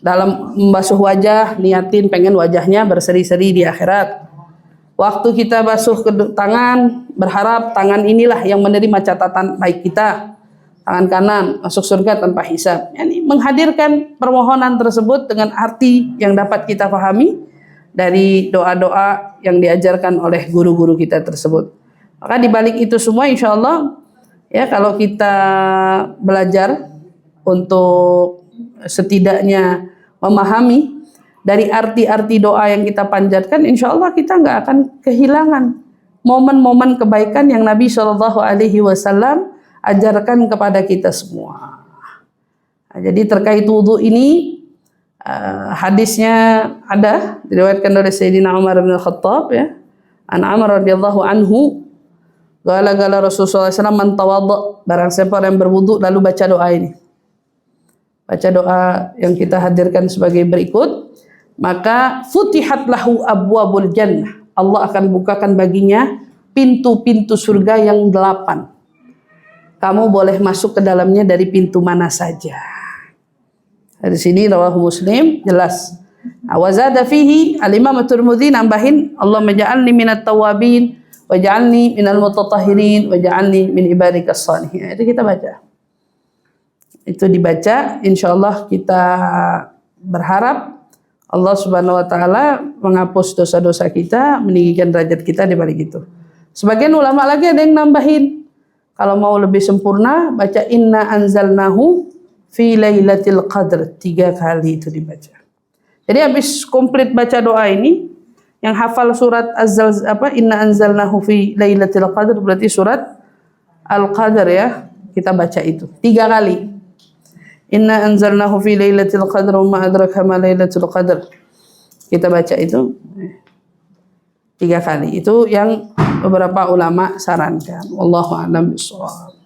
Dalam membasuh wajah, niatin pengen wajahnya berseri-seri di akhirat. Waktu kita basuh ke tangan, berharap tangan inilah yang menerima catatan baik kita. Tangan kanan masuk surga tanpa hisab. Yani menghadirkan permohonan tersebut dengan arti yang dapat kita pahami dari doa-doa yang diajarkan oleh guru-guru kita tersebut. Maka di balik itu semua insya Allah ya kalau kita belajar untuk setidaknya memahami dari arti-arti doa yang kita panjatkan, insya Allah kita nggak akan kehilangan momen-momen kebaikan yang Nabi SAW ajarkan kepada kita semua. Nah, jadi terkait wudu ini hadisnya ada diriwayatkan oleh Sayyidina Umar bin Khattab ya. An Amr radhiyallahu anhu gala-gala Rasulullah SAW man tawadda, barang siapa yang berwudu lalu baca doa ini. Baca doa yang kita hadirkan sebagai berikut, maka futihat lahu abwabul jannah. Allah akan bukakan baginya pintu-pintu surga yang 8. Kamu boleh masuk ke dalamnya dari pintu mana saja. Dari sini rawahu Muslim jelas. Wa zada fihi al-Imam At-Tirmidzi nambahin Allah maj'alni minat tawabin waj'alni minal mutatahhirin waj'alni min ibadikas salihin. Itu kita baca. Itu dibaca, insya Allah kita berharap Allah Subhanahu Wa Taala menghapus dosa-dosa kita, meninggikan derajat kita di balik itu. Sebagian ulama lagi ada yang nambahin, kalau mau lebih sempurna baca inna anzalnahu fi lailatul qadr 3 kali itu dibaca. Jadi habis komplit baca doa ini, yang hafal surat inna anzalnahu fi lailatul qadr berarti surat Al-Qadr ya, kita baca itu 3 kali. Inna anzalnahu fi lailatul qadr wa ma adraka ma lailatul qadr. Kita baca itu 3 kali. Itu yang beberapa ulama sarankan. Wallahu a'lam bishawab.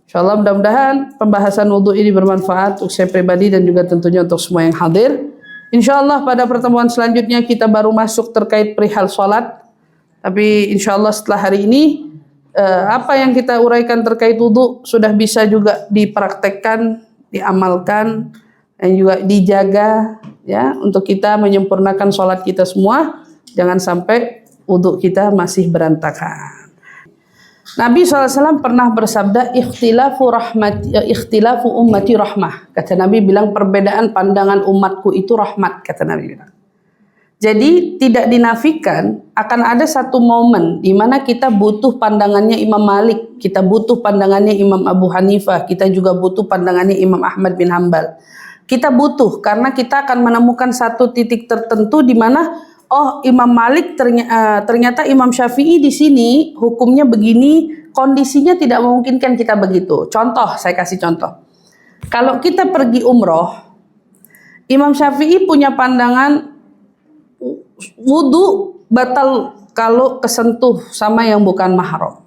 Insyaallah mudah-mudahan pembahasan wudu ini bermanfaat untuk saya pribadi dan juga tentunya untuk semua yang hadir. Insyaallah pada pertemuan selanjutnya kita baru masuk terkait perihal salat. Tapi insyaallah setelah hari ini apa yang kita uraikan terkait wudu sudah bisa juga dipraktekkan, diamalkan dan juga dijaga ya untuk kita menyempurnakan sholat kita semua, jangan sampai wudu kita masih berantakan. Nabi SAW pernah bersabda ikhtilafu ummati rahmah. Kata Nabi bilang perbedaan pandangan umatku itu rahmat, kata Nabi bilang. Jadi tidak dinafikan akan ada satu momen di mana kita butuh pandangannya Imam Malik, kita butuh pandangannya Imam Abu Hanifah, kita juga butuh pandangannya Imam Ahmad bin Hanbal. Kita butuh karena kita akan menemukan satu titik tertentu di mana oh Imam Malik ternyata Imam Syafi'i di sini hukumnya begini, kondisinya tidak memungkinkan kita begitu. Contoh, saya kasih contoh. Kalau kita pergi umroh, Imam Syafi'i punya pandangan wudu batal kalau kesentuh sama yang bukan mahram.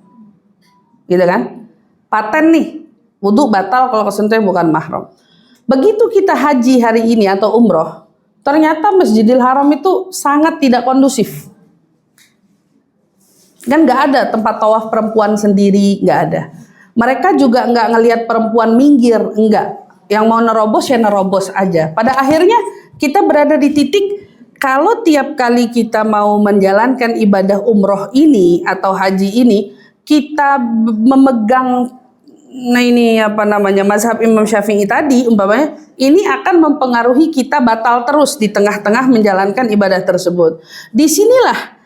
Gitu kan? Paten nih, wudu batal kalau kesentuh yang bukan mahram. Begitu kita haji hari ini atau umroh, ternyata Masjidil Haram itu sangat tidak kondusif. Kan nggak ada tempat tawaf perempuan sendiri, nggak ada. Mereka juga nggak ngelihat perempuan minggir, enggak. Yang mau nerobos ya nerobos aja. Pada akhirnya kita berada di titik kalau tiap kali kita mau menjalankan ibadah umroh ini atau haji ini, kita memegang mazhab Imam Syafi'i tadi umpamanya, ini akan mempengaruhi kita batal terus di tengah-tengah menjalankan ibadah tersebut. Disinilah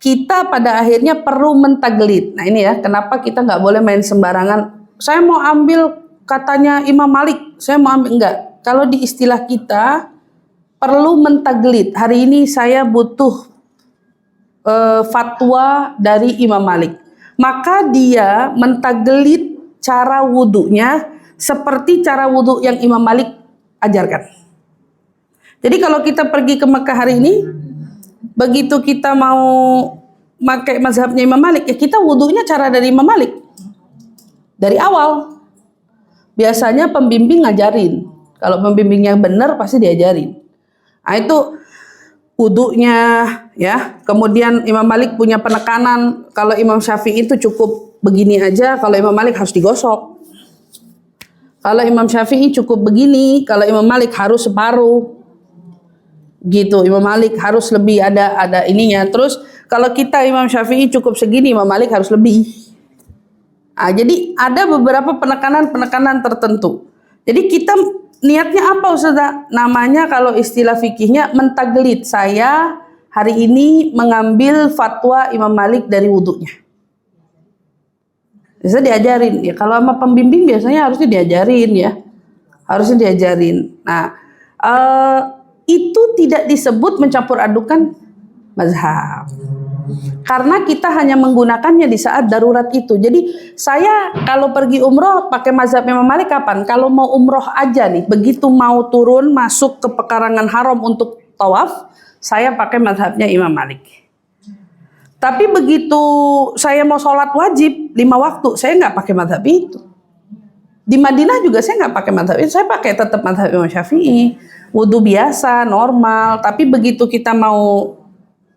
kita pada akhirnya perlu mentaglid. Nah ini ya, kenapa kita nggak boleh main sembarangan. Saya mau ambil katanya Imam Malik, saya mau ambil, enggak. Kalau di istilah kita perlu mentaglid. Hari ini saya butuh fatwa dari Imam Malik. Maka dia mentaglid cara wudunya seperti cara wudu yang Imam Malik ajarkan. Jadi kalau kita pergi ke Mekah hari ini, begitu kita mau pakai mazhabnya Imam Malik, ya kita wudunya cara dari Imam Malik. Dari awal. Biasanya pembimbing ngajarin. Kalau pembimbingnya benar pasti diajarin. Nah itu wudunya ya. Kemudian Imam Malik punya penekanan, kalau Imam Syafi'i itu cukup begini aja, kalau Imam Malik harus digosok. Kalau Imam Syafi'i cukup begini, kalau Imam Malik harus separuh. Gitu, Imam Malik harus lebih ada ininya. Terus kalau kita Imam Syafi'i cukup segini, Imam Malik harus lebih. Nah, jadi ada beberapa penekanan-penekanan tertentu. Jadi kita niatnya apa Ustazah? Namanya kalau istilah fikihnya mentaglid. Saya hari ini mengambil fatwa Imam Malik dari wudunya. Bisa diajarin ya. Kalau sama pembimbing biasanya harusnya diajarin ya. Harusnya diajarin. Nah, itu tidak disebut mencampur adukan mazhab. Karena kita hanya menggunakannya di saat darurat itu. Jadi saya kalau pergi umroh pakai mazhab Imam Malik kapan? Kalau mau umroh aja nih, begitu mau turun masuk ke pekarangan haram untuk tawaf, saya pakai mazhabnya Imam Malik. Tapi begitu saya mau sholat wajib 5 waktu, saya nggak pakai mazhab itu. Di Madinah juga saya nggak pakai mazhab itu, saya pakai tetap mazhab Imam Syafi'i. Wudhu biasa, normal. Tapi begitu kita mau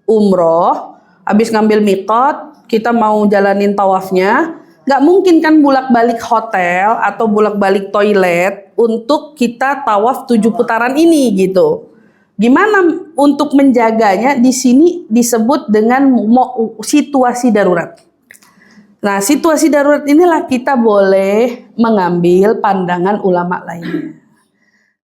umroh, habis ngambil miqat, kita mau jalanin tawafnya, nggak mungkin kan bolak-balik hotel atau bolak-balik toilet untuk kita tawaf 7 putaran ini gitu. Gimana untuk menjaganya? Di sini disebut dengan situasi darurat. Nah, situasi darurat inilah kita boleh mengambil pandangan ulama lainnya.